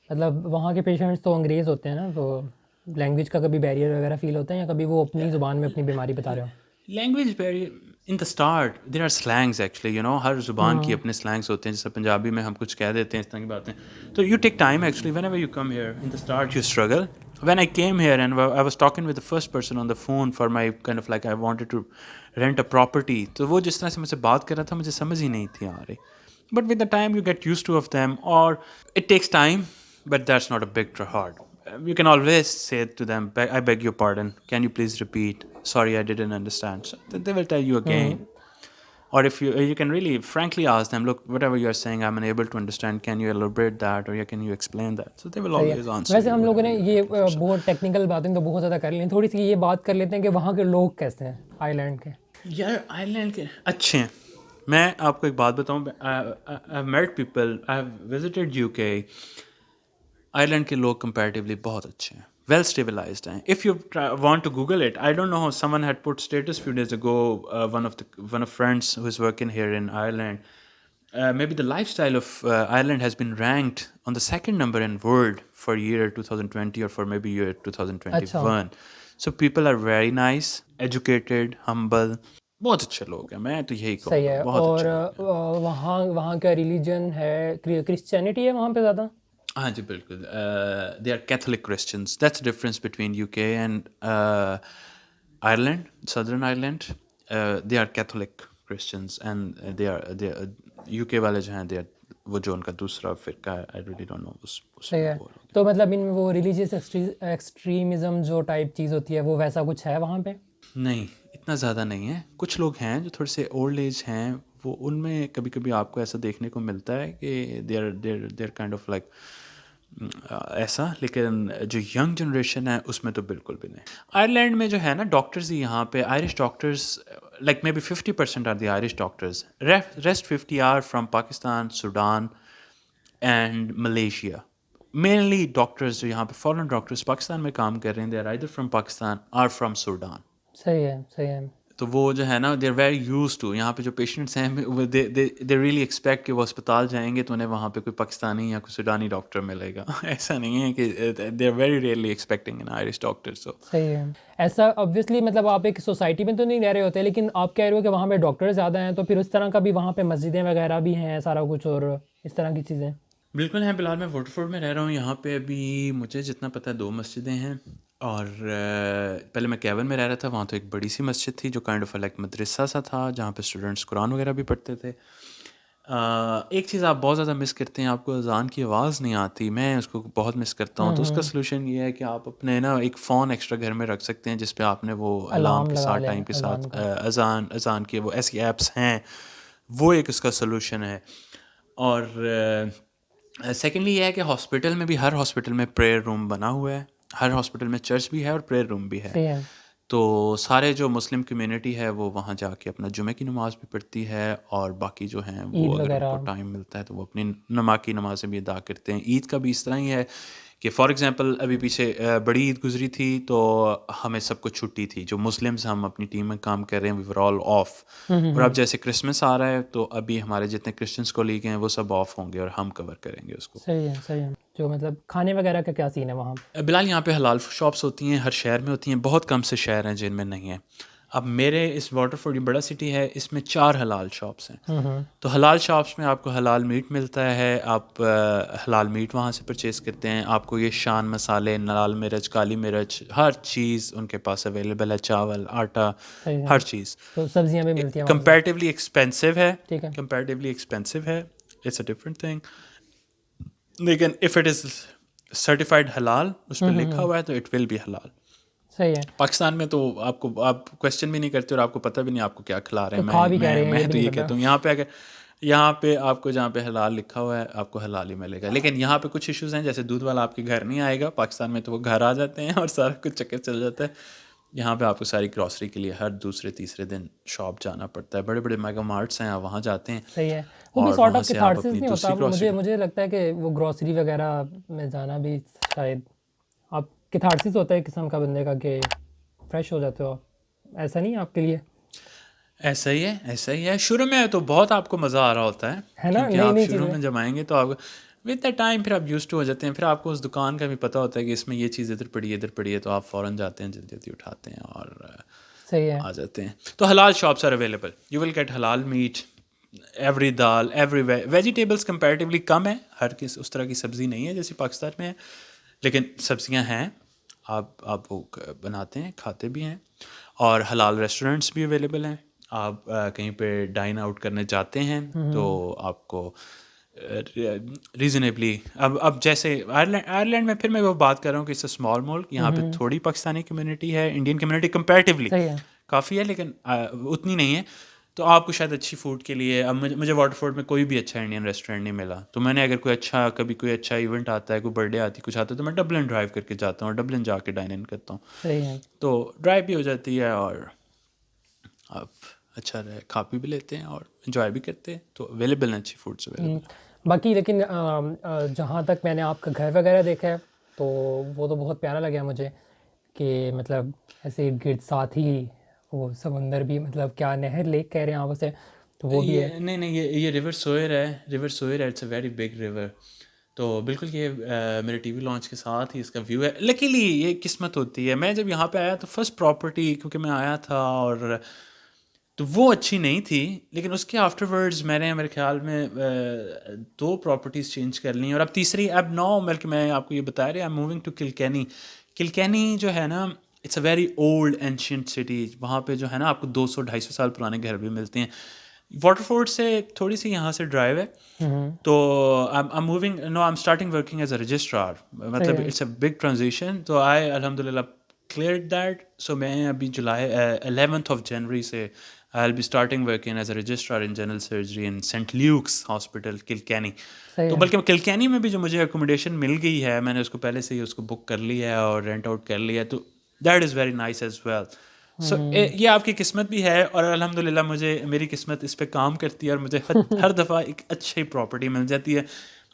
مطلب وہاں کے پیشنٹس تو انگریز ہوتے ہیں نا، تو لینگویج کا کبھی بیریئر وغیرہ فیل ہوتا ہے یا کبھی وہ اپنی زبان میں اپنی بیماری بتا رہے ہو؟ Language barrier in the start there are slangs actually, ہر زبان کی اپنے سلینگس ہوتے ہیں. جیسے پنجابی میں ہم کچھ کہہ دیتے ہیں، اس طرح کی باتیں. تو you take time actually when ever you come here. In the start you struggle. When I came here and I was talking with the first person on the phone for my kind of like I wanted to rent a property, تو وہ جس طرح سے مجھ سے بات کر رہا تھا مجھے سمجھ ہی نہیں تھی آ رہی. But with the time you get used to of them, or it takes time, but that's not a big hard. You can always say to them, I beg your pardon, can you please repeat? Sorry, I didn't understand. So they will tell you again. Or if you can really frankly ask them, look, whatever you are saying, I'm unable to understand. Can you elaborate that, or can you explain that? So they will صحیح ہے. always answer ویسے you. ہم لوگوں نے whatever یہ you're looking for. بہت technical باتیں تو بہت زیادہ کر لیں، تھوڑی سی یہ بات کر لیتے ہیں کہ وہاں کے لوگ کیسے ہیں آئرلینڈ کے؟ یار آئرلینڈ کے اچھے ہیں. میں آپ کو ایک بات بتاؤں، I have met people, I have visited UK. Ireland کے لوگ کمپیریٹیولی بہت اچھے ہیں، ویل اسٹیبلائزڈ ہیں. If you want to Google it, I don't know, someone had put status few days ago, one of friends who is working here in Ireland. Maybe the lifestyle of Ireland has been ranked on the second number in world for year 2020 or for maybe year 2021. So people are very nice, educated, humble. بہت اچھے لوگ ہیں، میں تو یہی کہوں صحیح گا ہے. بہت اور اچھے لوگ ہیں. وہاں کا ریلیجن ہے کرسچینٹی ہے وہاں پہ زیادہ؟ ہاں جی بالکل. They are Catholic Christians. That's difference between UK and Ireland, southern Ireland. They are Catholic Christians and they are UK والے جو ہیں دے آر وہ جو ان کا دوسرا فرقہ ہے، آئی ریلی ڈونٹ نو اس صحیح ہے. تو مطلب ان میں وہ ریلیجیس ایکسٹریمزم جو ٹائپ چیز ہوتی ہے وہ ویسا کچھ ہے وہاں پہ؟ نہیں اتنا زیادہ نہیں ہے. کچھ لوگ ہیں جو تھوڑے سے اولڈ ایج ہیں، وہ ان میں کبھی کبھی آپ کو ایسا دیکھنے کو ملتا ہے کہ they are kind of like ایسا، لیکن جو ینگ جنریشن ہے اس میں تو بالکل بھی نہیں. آئرلینڈ میں جو ہے نا ڈاکٹرز ہی یہاں پہ Irish doctors like maybe 50% are the Irish doctors, rest 50 are from Pakistan, Sudan and Malaysia. Mainly doctors جو یہاں پہ فارن ڈاکٹرز پاکستان میں کام کر رہے ہیں، they are either from Pakistan اور فرام سوڈان. صحیح ہے، صحیح ہے. تو وہ جو ہے نا they are very use to, یہاں پہ جو پیشنٹس ہیں دے ریئلی ایکسپیکٹ کہ وہ اسپتال جائیں گے تو انہیں وہاں پہ کوئی پاکستانی یا کوئی سوڈانی ڈاکٹر ملے گا. ایسا نہیں ہے کہ they are very rarely expecting an Irish doctor. So صحیح ہے. ایسا obviously مطلب آپ ایک سوسائٹی میں تو نہیں رہ رہے ہوتے، لیکن آپ کہہ رہے ہو کہ وہاں پہ ڈاکٹر زیادہ ہیں، تو پھر اس طرح کا بھی وہاں پہ مسجدیں وغیرہ بھی ہیں سارا کچھ اور اس طرح کی چیزیں؟ بالکل ہیں. فی الحال میں ووڈفورڈ میں رہ رہا ہوں. یہاں پہ ابھی مجھے جتنا پتہ ہے 2 مسجدیں ہیں. اور پہلے میں کیون میں رہ رہا تھا، وہاں تو ایک بڑی سی مسجد تھی جو کائنڈ آف لائک مدرسہ سا تھا جہاں پہ اسٹوڈنٹس قرآن وغیرہ بھی پڑھتے تھے. ایک چیز آپ بہت زیادہ مس کرتے ہیں، آپ کو اذان کی آواز نہیں آتی. میں اس کو بہت مس کرتا ہوں. تو اس کا سلوشن یہ ہے کہ آپ اپنے نا ایک فون ایکسٹرا گھر میں رکھ سکتے ہیں جس پہ آپ نے وہ الارم کے ساتھ ٹائم کے ساتھ اذان کے وہ ایسی ایپس ہیں، وہ ایک اس کا سلوشن ہے. اور سیکنڈلی یہ ہے کہ ہاسپٹل میں بھی، ہر ہاسپٹل میں پریئر روم بنا ہوا ہے. ہر ہاسپٹل میں چرچ بھی ہے اور پریئر روم بھی ہے. تو سارے جو مسلم کمیونٹی ہے وہ وہاں جا کے اپنا جمعہ کی نماز بھی پڑھتی ہے، اور باقی جو ہیں وہ اگر ان کو ٹائم ملتا ہے تو وہ اپنی نماز کی نمازیں بھی ادا کرتے ہیں. عید کا بھی اس طرح ہی ہے کہ فار ایگزامپل ابھی پیچھے بڑی عید گزری تھی تو ہمیں سب کو چھٹی تھی. جو مسلمز ہم اپنی ٹیم میں کام کر رہے ہیں، وی ور آل آف. اور اب جیسے کرسمس آ رہا ہے تو ابھی ہمارے جتنے کرسچنس کولیگ ہیں وہ سب آف ہوں گے اور ہم کور کریں گے اس کو. صحیح ہے، صحیح ہے. جو مطلب کھانے وغیرہ کا کیا سین ہے وہاں؟ بلال یہاں پہ حلال شاپس ہوتی ہیں، ہر شہر میں ہوتی ہیں، بہت کم سے شہر ہیں جن میں نہیں ہیں. اب میرے اس واٹر فورڈ یہ بڑا سٹی ہے، اس میں 4 حلال شاپس ہیں. تو حلال شاپس میں آپ کو حلال میٹ ملتا ہے، آپ حلال میٹ وہاں سے پرچیز کرتے ہیں. آپ کو یہ شان مسالے، لال مرچ، کالی مرچ، ہر چیز ان کے پاس اویلیبل ہے، چاول، آٹا، صحیح ہے. ہر چیز. تو سبزیاں بھی ملتی ہیں وہاں سے؟ کمپیریٹیولی ایکسپینسو ہے، ٹھیک ہے. کمپیریٹیولی ایکسپینسو ہے، اٹس اے ڈفرنٹ تھنگ. لیکن اف اٹ از سرٹیفائڈ حلال، اس پہ لکھا ہوا ہے تو اٹ ول بی حلال. صحیح ہے. پاکستان میں تو آپ کوشچن بھی نہیں کرتے اور آپ کو پتہ بھی نہیں آپ کو کیا کھلا رہے تو ہیں. کھا بھی کہہ رہے ہیں میں یہ بھی تو نہیں یہ پتا. کہتا ہوں یہاں پہ اگر یہاں پہ آپ کو جہاں پہ حلال لکھا ہوا ہے آپ کو حلال ہی ملے گا. لیکن یہاں پہ کچھ ایشوز ہیں، جیسے دودھ والا آپ کے گھر نہیں آئے گا. پاکستان میں تو وہ گھر آ جاتے ہیں اور سارا کچھ چکر چل جاتا ہے. یہاں پہ آپ کو ساری گروسری کے لیے ہر دوسرے تیسرے دن شاپ جانا پڑتا ہے. بڑے بڑے میگا مارٹس ہیں، آپ وہاں جاتے ہیں. صحیح ہے. وہ بھی اور سارٹ وہاں آف سے آپ کیتھارسس اپنی نہیں ہوتا؟ دوسری گروسری مجھے لگتا ہے کہ وہ گروسری وغیرہ میں جانا بھی شاید آپ کیتھارسس ہوتا ہے ایک قسم کا بندے کا، کہ فریش ہو جاتے ہو آپ. ایسا نہیں ہے آپ کے لیے؟ ایسا ہی ہے، ایسا ہی ہے. شروع میں تو بہت آپ کو مزہ آ رہا ہوتا ہے، ہے نا، کیونکہ نئی آپ نئی شروع چیزیں. میں جب آئیں گے تو آپ ود دا ٹائم پھر آپ یوز ٹو ہو جاتے ہیں. پھر آپ کو اس دکان کا بھی پتہ ہوتا ہے کہ اس میں یہ چیز ادھر پڑی ہے ادھر پڑی ہے، تو آپ فوراً جاتے ہیں، جلدی جلدی اٹھاتے ہیں اور صحیح ہے. آ جاتے ہیں. تو حلال shops are available, you will get حلال meat, every dal, every vegetables comparatively کم ہے. ہر کس اس طرح کی سبزی نہیں ہے جیسے پاکستان میں ہے، لیکن سبزیاں ہیں. آپ وہ بناتے ہیں، کھاتے بھی ہیں. اور حلال ریسٹورینٹس بھی اویلیبل ہیں. آپ کہیں پہ ڈائن آؤٹ کرنے جاتے ہیں تو آپ کو ریزنیبلی اب جیسے آئرلینڈ میں، پھر میں وہ بات کر رہا ہوں کہ اس اسمال ملک، یہاں پہ تھوڑی پاکستانی کمیونٹی ہے، انڈین کمیونٹی کمپیریٹیولی صحیح ہے. کافی ہے لیکن اتنی نہیں ہے. تو آپ کو شاید اچھی فوڈ کے لیے، اب مجھے واٹر فورڈ میں کوئی بھی اچھا انڈین ریسٹورینٹ نہیں ملا. تو میں نے اگر کبھی کوئی اچھا ایونٹ آتا ہے، کوئی برتھ ڈے آتی، کچھ آتا ہے، تو میں ڈبلن ڈرائیو کر کے جاتا ہوں اور ڈبلن جا کے ڈائن ان کرتا ہوں. صحیح ہے. تو ڈرائیو بھی ہو جاتی ہے اور آپ اچھا رہے، کھا پی بھی لیتے ہیں اور انجوائے بھی کرتے ہیں. تو اویلیبل ہیں، اچھی فوڈس اویلیبل ہیں. باقی لیکن جہاں تک میں نے آپ کا گھر وغیرہ دیکھا ہے تو وہ تو بہت پیارا لگا مجھے، کہ مطلب ایسے گرد ساتھ ہی وہ سمندر بھی، مطلب کیا نہر لیک کہہ رہے ہیں آپ اسے، تو وہ بھی ہے. نہیں یہ ریور سوئر ہے، ریور سوئر ہے، it's a very big river. تو بالکل یہ میرے ٹی وی لانچ کے ساتھ ہی اس کا ویو ہے. لیکلی یہ قسمت ہوتی ہے. میں جب یہاں پہ آیا تو فرسٹ پراپرٹی کیونکہ میں آیا تھا اور تو وہ اچھی نہیں تھی، لیکن اس کے آفٹر ورڈز میں نے میرے خیال میں 2 پراپرٹیز چینج کر لیں، اور اب تیسری، اب نو، بلکہ میں آپ کو یہ بتا رہا، I am moving to Kilkenny. Kilkenny جو ہے نا، it's a very old ancient city. وہاں پہ جو ہے نا آپ کو 200-250 سال پرانے گھر بھی ملتے ہیں. واٹر فورڈ سے تھوڑی سی یہاں سے ڈرائیو ہے. تو I am starting working as a registrar. مطلب اٹس اے بگ ٹرانزیشن. تو آئی الحمد للہ کلیئرڈ دیٹ. سو میں ابھی جولائی 11th of January سے I'll be starting working as a registrar in general surgery in St. Luke's Hospital, Kilkenny. تو بلکہ کلکینی میں بھی جو مجھے اکوموڈیشن مل گئی ہے، میں نے اس کو پہلے سے ہی اس کو بک کر لیا ہے اور رینٹ آؤٹ کر لیا ہے. تو that is very nice as well. So یہ آپ کی قسمت بھی ہے، اور الحمد للہ میری قسمت اس پہ کام کرتی ہے اور مجھے ہر دفعہ ایک اچھی پراپرٹی مل جاتی ہے.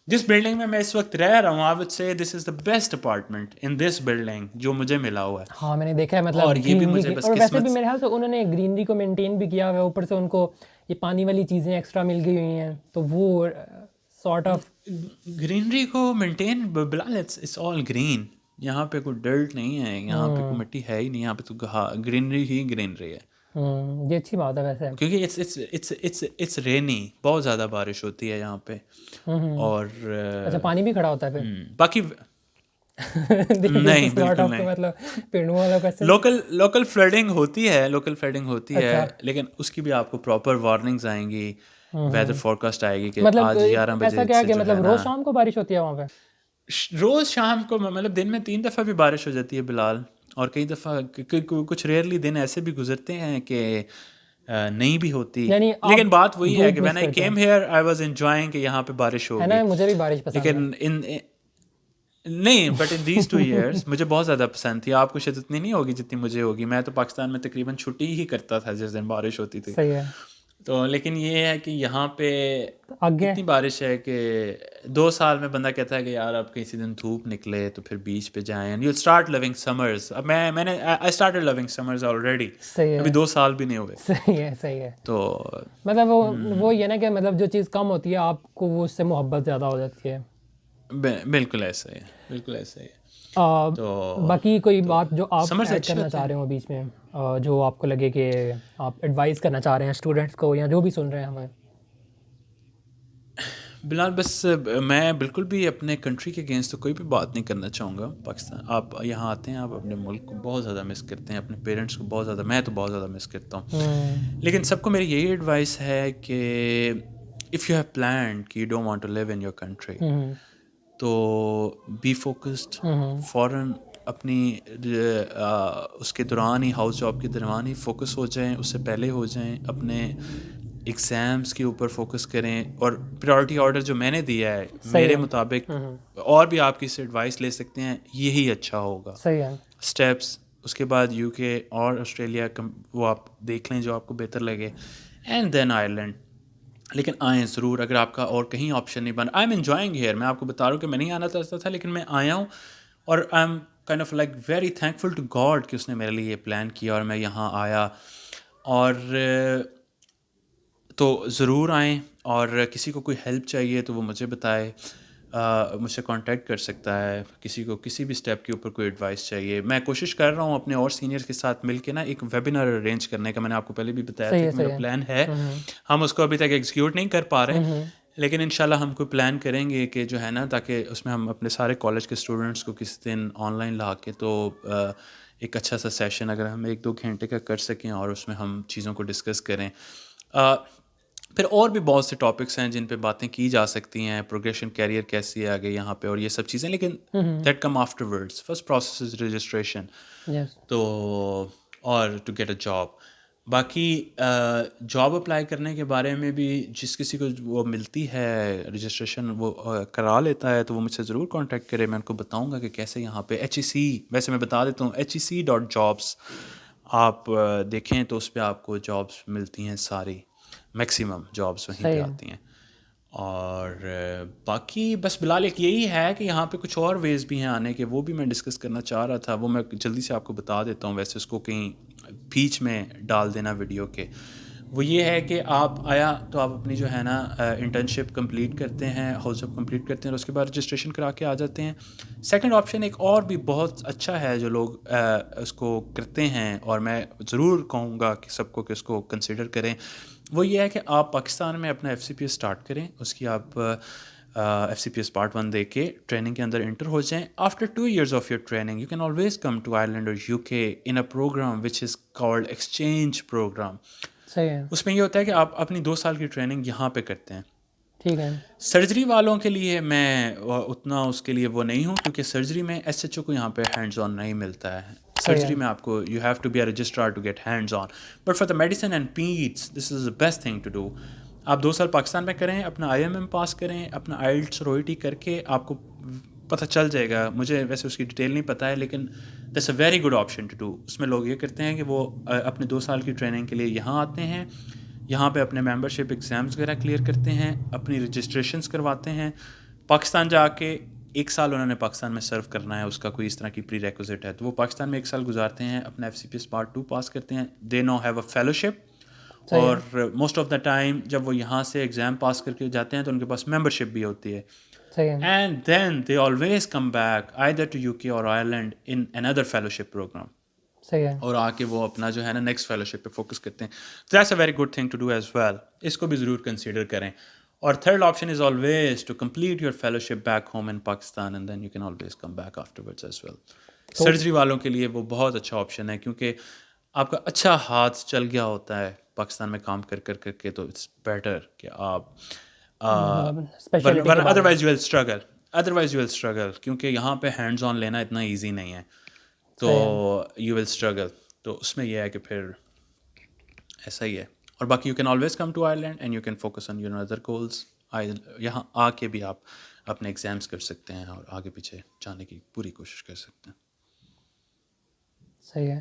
جس بلڈنگ میں اس وقت رہ رہا ہوں، آئی وڈ سے دس is the best apartment in this building جو مجھے ملا ہوا ہے. ہاں میں نے دیکھا ہے، مطلب اور یہ بھی مجھے گرینری، بس اور ویسے قسمت بھی میرے خیال سے انہوں نے گرینری کو مینٹین بھی کیا ہوا ہے، اوپر سے ان کو یہ پانی والی چیزیں ایکسٹرا مل گئی ہوئی ہیں، تو وہ سارٹ آف گرینری کو maintain. Bilal it's all green. یہاں پہ کوئی ڈرٹ نہیں ہے، یہاں پہ کوئی مٹی ہے ہی نہیں. یہاں پہ تو گرینری ہی گرینری ہے. یہ اچھی بات ہے ویسے، کیونکہ اٹس رینی، بہت زیادہ بارش ہوتی ہے یہاں پہ. اور اچھا پانی بھی کھڑا ہوتا ہے پھر؟ باقی نہیں، بالکل نہیں. مطلب پینڈو والا کیسے؟ لوکل فلڈنگ ہوتی ہے، لیکن اس کی بھی آپ کو پراپر وارننگز آئیں گی، ویدر فورکاسٹ آئے گی کہ مطلب آج 11 ایسا بجے کیا سے کہ جو ہے مطلب نا، روز شام کو بارش ہوتی ہے وہاں پہ؟ روز شام کو، مطلب دن میں 3 دفعہ بھی بارش ہو جاتی ہے بلال. اور کئی دفعہ کچھ ریئرلی دن ایسے بھی گزرتے ہیں کہ نہیں بھی ہوتی. یعنی آپ لیکن بات وہی ہے دھوپ کہ مس وین آئی کرتے کیم ہیں، ہیئر آئی واز انجوائنگ کہ یہاں پہ بارش ہے ہوگی. نا؟ مجھے بھی بارش پسند ہے. لیکن نہیں، بٹ ان دیز 2 years مجھے بہت زیادہ پسند تھی. آپ کو شاید اتنی نہیں ہوگی جتنی مجھے ہوگی. میں تو پاکستان میں تقریباً چھٹی ہی کرتا تھا جس دن بارش ہوتی تھی. صحیح ہے. تو لیکن یہ ہے کہ یہاں پہ آگے اتنی بارش ہے کہ 2 سال میں بندہ کہتا ہے کہ یار اب کسی دن دھوپ نکلے تو پھر بیچ پہ جائیں. You start loving summers. اب میں نے I started loving summers already. صحیح ابھی ہے. 2 سال بھی نہیں ہوئے. صحیح ہے. تو مطلب وہ یہ نا کہ مطلب جو چیز کم ہوتی ہے آپ کو وہ اس سے محبت زیادہ ہو جاتی ہے. بالکل ایسا ہی ہے، بالکل ایسا ہی ہے. تو باقی کوئی بات جو آپ سمرز ایڈ اچھے کرنا ہوتے چاہ ہیں. رہے ہوں بیچ میں، جو آپ کو لگے کہ آپ ایڈوائز کرنا چاہ رہے ہیں اسٹوڈنٹس کو یا جو بھی سن رہے ہیں ہمیں؟ بلال بس میں بالکل بھی اپنے کنٹری کے اگینسٹ تو کوئی بھی بات نہیں کرنا چاہوں گا. پاکستان آپ یہاں آتے ہیں، آپ اپنے ملک کو بہت زیادہ مس کرتے ہیں، اپنے پیرنٹس کو بہت زیادہ، میں تو بہت زیادہ مس کرتا ہوں. لیکن سب کو میری یہی ایڈوائس ہے کہ اف یو ہیو پلانڈ کہ you don't want to leave in your country, تو بی فوکسڈ. فوراً اپنی اس کے دوران ہی، ہاؤس جاب کے دوران ہی فوکس ہو جائیں، اس سے پہلے ہو جائیں. اپنے ایگزامس کے اوپر فوکس کریں، اور پریورٹی آرڈر جو میں نے دیا ہے صحیح میرے ہے. مطابق، اور بھی آپ کسی ایڈوائس لے سکتے ہیں، یہی اچھا ہوگا. صحیح ہے. اسٹیپس اس کے بعد یو کے اور آسٹریلیا وہ آپ دیکھ لیں جو آپ کو بہتر لگے، اینڈ دین آئرلینڈ. لیکن آئیں ضرور، اگر آپ کا اور کہیں آپشن نہیں بنا. I am enjoying here. میں آپ کو بتا رہا ہوں کہ میں نہیں آنا چاہتا تھا، لیکن میں آیا ہوں، اور I am kind of like very thankful to God کہ اس نے میرے لیے یہ پلان کیا اور میں یہاں آیا. اور تو ضرور آئیں، اور کسی کو کوئی ہیلپ چاہیے تو وہ مجھے بتائے، مجھ سے کانٹیکٹ کر سکتا ہے. کسی کو کسی بھی اسٹیپ کے اوپر کوئی ایڈوائس چاہیے، میں کوشش کر رہا ہوں اپنے اور سینئرس کے ساتھ مل کے نا ایک ویبینار ارینج کرنے کا. میں نے آپ کو پہلے بھی بتایا صحیح تھا ہے. کہ میرا صحیح پلان ہے، ہے. ہم اس کو ابھی تک ایگزیکیوٹ نہیں کر پا رہے، لیکن انشاءاللہ ہم کوئی پلان کریں گے کہ جو ہے نا، تاکہ اس میں ہم اپنے سارے کالج کے اسٹوڈنٹس کو کسی دن آن لائن لا کے، تو ایک اچھا سا سیشن اگر ہم 1-2 گھنٹے کا کر سکیں، اور اس میں ہم چیزوں کو ڈسکس کریں. پھر اور بھی بہت سے ٹاپکس ہیں جن پہ باتیں کی جا سکتی ہیں. پروگریشن کیریئر کیسی ہے آگے یہاں پہ، اور یہ سب چیزیں، لیکن that come afterwards. First process is registration. Yes. تو اور ٹو گیٹ اے جاب. باقی جاب اپلائی کرنے کے بارے میں بھی جس کسی کو وہ ملتی ہے رجسٹریشن، وہ کرا لیتا ہے، تو وہ مجھ سے ضرور کانٹیکٹ کرے. میں ان کو بتاؤں گا کہ کیسے یہاں پہ HEC، ویسے میں بتا دیتا ہوں HEC.jobs آپ دیکھیں تو اس پہ آپ کو جابس ملتی ہیں ساری، میکسیمم جابس وہیں پہ صحیح ہے. آتی ہیں. اور باقی بس بلال ایک یہی ہے کہ یہاں پہ کچھ اور ویز بھی ہیں آنے کے، وہ بھی میں ڈسکس کرنا چاہ رہا تھا. وہ میں جلدی سے آپ کو بتا دیتا ہوں، ویسے اس کو کہیں بیچ میں ڈال دینا ویڈیو کے. وہ یہ ہے کہ آپ آیا تو آپ اپنی جو ہے نا انٹرنشپ کمپلیٹ کرتے ہیں، ہاؤس جاب کمپلیٹ کرتے ہیں، اور اس کے بعد رجسٹریشن کرا کے آ جاتے ہیں. سیکنڈ آپشن ایک اور بھی بہت اچھا ہے جو لوگ اس کو کرتے ہیں، اور میں ضرور کہوں گا کہ سب کو کہ اس کو کنسیڈر کریں. وہ یہ ہے کہ آپ پاکستان میں اپنا FCPS اسٹارٹ کریں، اس کی آپ FCPS پارٹ 1 دے کے ٹریننگ کے اندر انٹر ہو جائیں. After 2 years of your training you can always come to Ireland اور UK in a program which is called exchange program. صحیح ہے. اس میں یہ ہوتا ہے کہ آپ اپنی 2 سال کی ٹریننگ یہاں پہ کرتے ہیں. ٹھیک ہے. سرجری والوں کے لیے میں اتنا اس کے لیے وہ نہیں ہوں، کیونکہ سرجری میں SHO کو یہاں پہ ہینڈز آن نہیں ملتا ہے. صحیح ہے. سرجری میں آپ کو you have to be a registrar to get hands on. But for the medicine and peds this is the best thing to do. آپ 2 سال پاکستان میں کریں، اپنا IMM پاس کریں، اپنا IELTS اور OET کر کے آپ کو پتہ چل جائے گا. مجھے ویسے اس کی ڈیٹیل نہیں پتہ ہے، لیکن that's a very good option to do. اس میں لوگ یہ کرتے ہیں کہ وہ اپنے 2 سال کی ٹریننگ کے لیے یہاں آتے ہیں، یہاں پہ اپنے ممبرشپ ایگزامز وغیرہ کلیئر کرتے ہیں، اپنی رجسٹریشنز کرواتے ہیں. پاکستان جا کے 1 سال انہوں نے پاکستان میں سرو کرنا ہے، اس کا کوئی اس طرح کی پری ریکوزٹ ہے، تو وہ پاکستان میں 1 سال گزارتے ہیں، اپنا FCPS پارٹ 2 پاس کرتے ہیں. دے نو ہیو اے فیلوشپ. صحیح اور ہے. موسٹ آف دا ٹائم جب وہ یہاں سے ایگزام پاس کر کے جاتے ہیں تو ان کے پاس ممبرشپ بھی ہوتی ہے. صحیح ہے. And then they always come back either to UK اور Ireland in another fellowship program. صحیح ہے. اور آ کے وہ اپنا جو ہے نا نیکسٹ فیلوشپ پہ فوکس کرتے ہیں. That's a very good thing to do as well. اس کو بھی ضرور کنسیڈر کریں. اور third option is always to complete your fellowship back home in Pakistan and then you can always come back afterwards as well. Surgery والوں کے لیے وہ بہت اچھا آپشن ہے، کیونکہ آپ کا اچھا ہاتھ چل گیا ہوتا ہے پاکستان میں کام کر کے، تو اٹس بیٹر کہ آپ اسپیشلٹی کے بعد ادروائز یو ول اسٹرگل کیونکہ یہاں پہ ہینڈز آن لینا اتنا ایزی نہیں ہے، تو صحیح ہے. You will struggle. تو اس میں یہ ہے کہ پھر ایسا ہی ہے. اور باقی you can always come to Ireland and you can focus on your other goals. یہاں آ کے بھی آپ اپنے ایگزامس کر سکتے ہیں اور آگے پیچھے جانے کی پوری کوشش کر سکتے ہیں. صحیح ہے.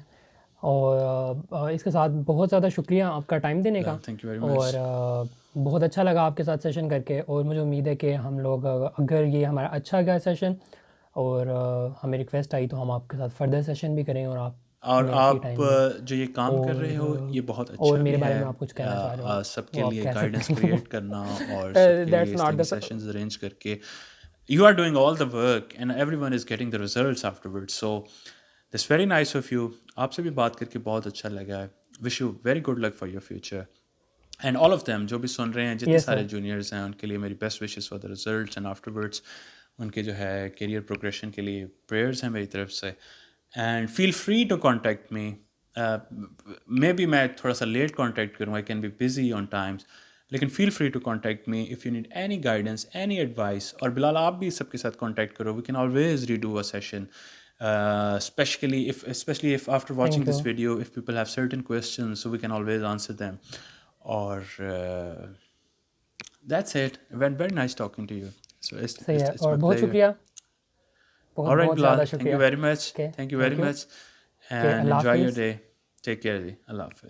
اور اس کے ساتھ بہت زیادہ شکریہ آپ کا ٹائم دینے کا. تھینک یو ویری اور مچ. بہت اچھا لگا آپ کے ساتھ سیشن کر کے، اور مجھے امید ہے کہ ہم لوگ اگر یہ ہمارا اچھا گیا سیشن اور ہمیں ریکویسٹ آئی تو ہم آپ کے ساتھ فردر سیشن بھی کریں. اور آپ جو یہ کام کر رہے ہو یہ بہت اور اچھا میرے بھی بارے ہے. میں آپ کچھ کہنا چاہ رہے ہو سب کے وہ آپ لیے کہہ گائیڈنس سکتے ہیں. کریٹ کرنا اور سب کے لیے دیٹس اس طرح ناٹ کی دا سیشنز ارینج کر کے you are doing all the work and everyone is getting the results afterwards. So that's very nice of you. آپ سے بھی بات کر کے بہت اچھا لگا ہے. wish you very good luck for your future. And all of them جو بھی سن رہے ہیں جتنے یس سارے سر جونیئرز ہیں ان کے لیے میری best wishes for the results and afterwards ان کے جو ہے کیریئر پروگریشن کے لیے پریئرز ہیں میری طرف سے. And feel free to contact me. Maybe میں تھوڑا سا لیٹ کانٹیکٹ کروں, I can be busy on times, لیکن feel free to contact me if you need any guidance, any advice. اور بلال آپ بھی سب کے ساتھ کانٹیکٹ کرو, we can always redo a session. Especially if after watching thank this you. video, if people have certain questions, so we can always answer them. Or that's it. Very nice talking to you. So صحیح ہے, it's اور my بہت pleasure. شکریہ, بہت All right, بہت Bilal. زیادہ Thank شکریہ. you very much. Okay Thank you thank very you. much. Okay And Allah enjoy your حافظ. day. Take care. Ji. Allah Hafiz.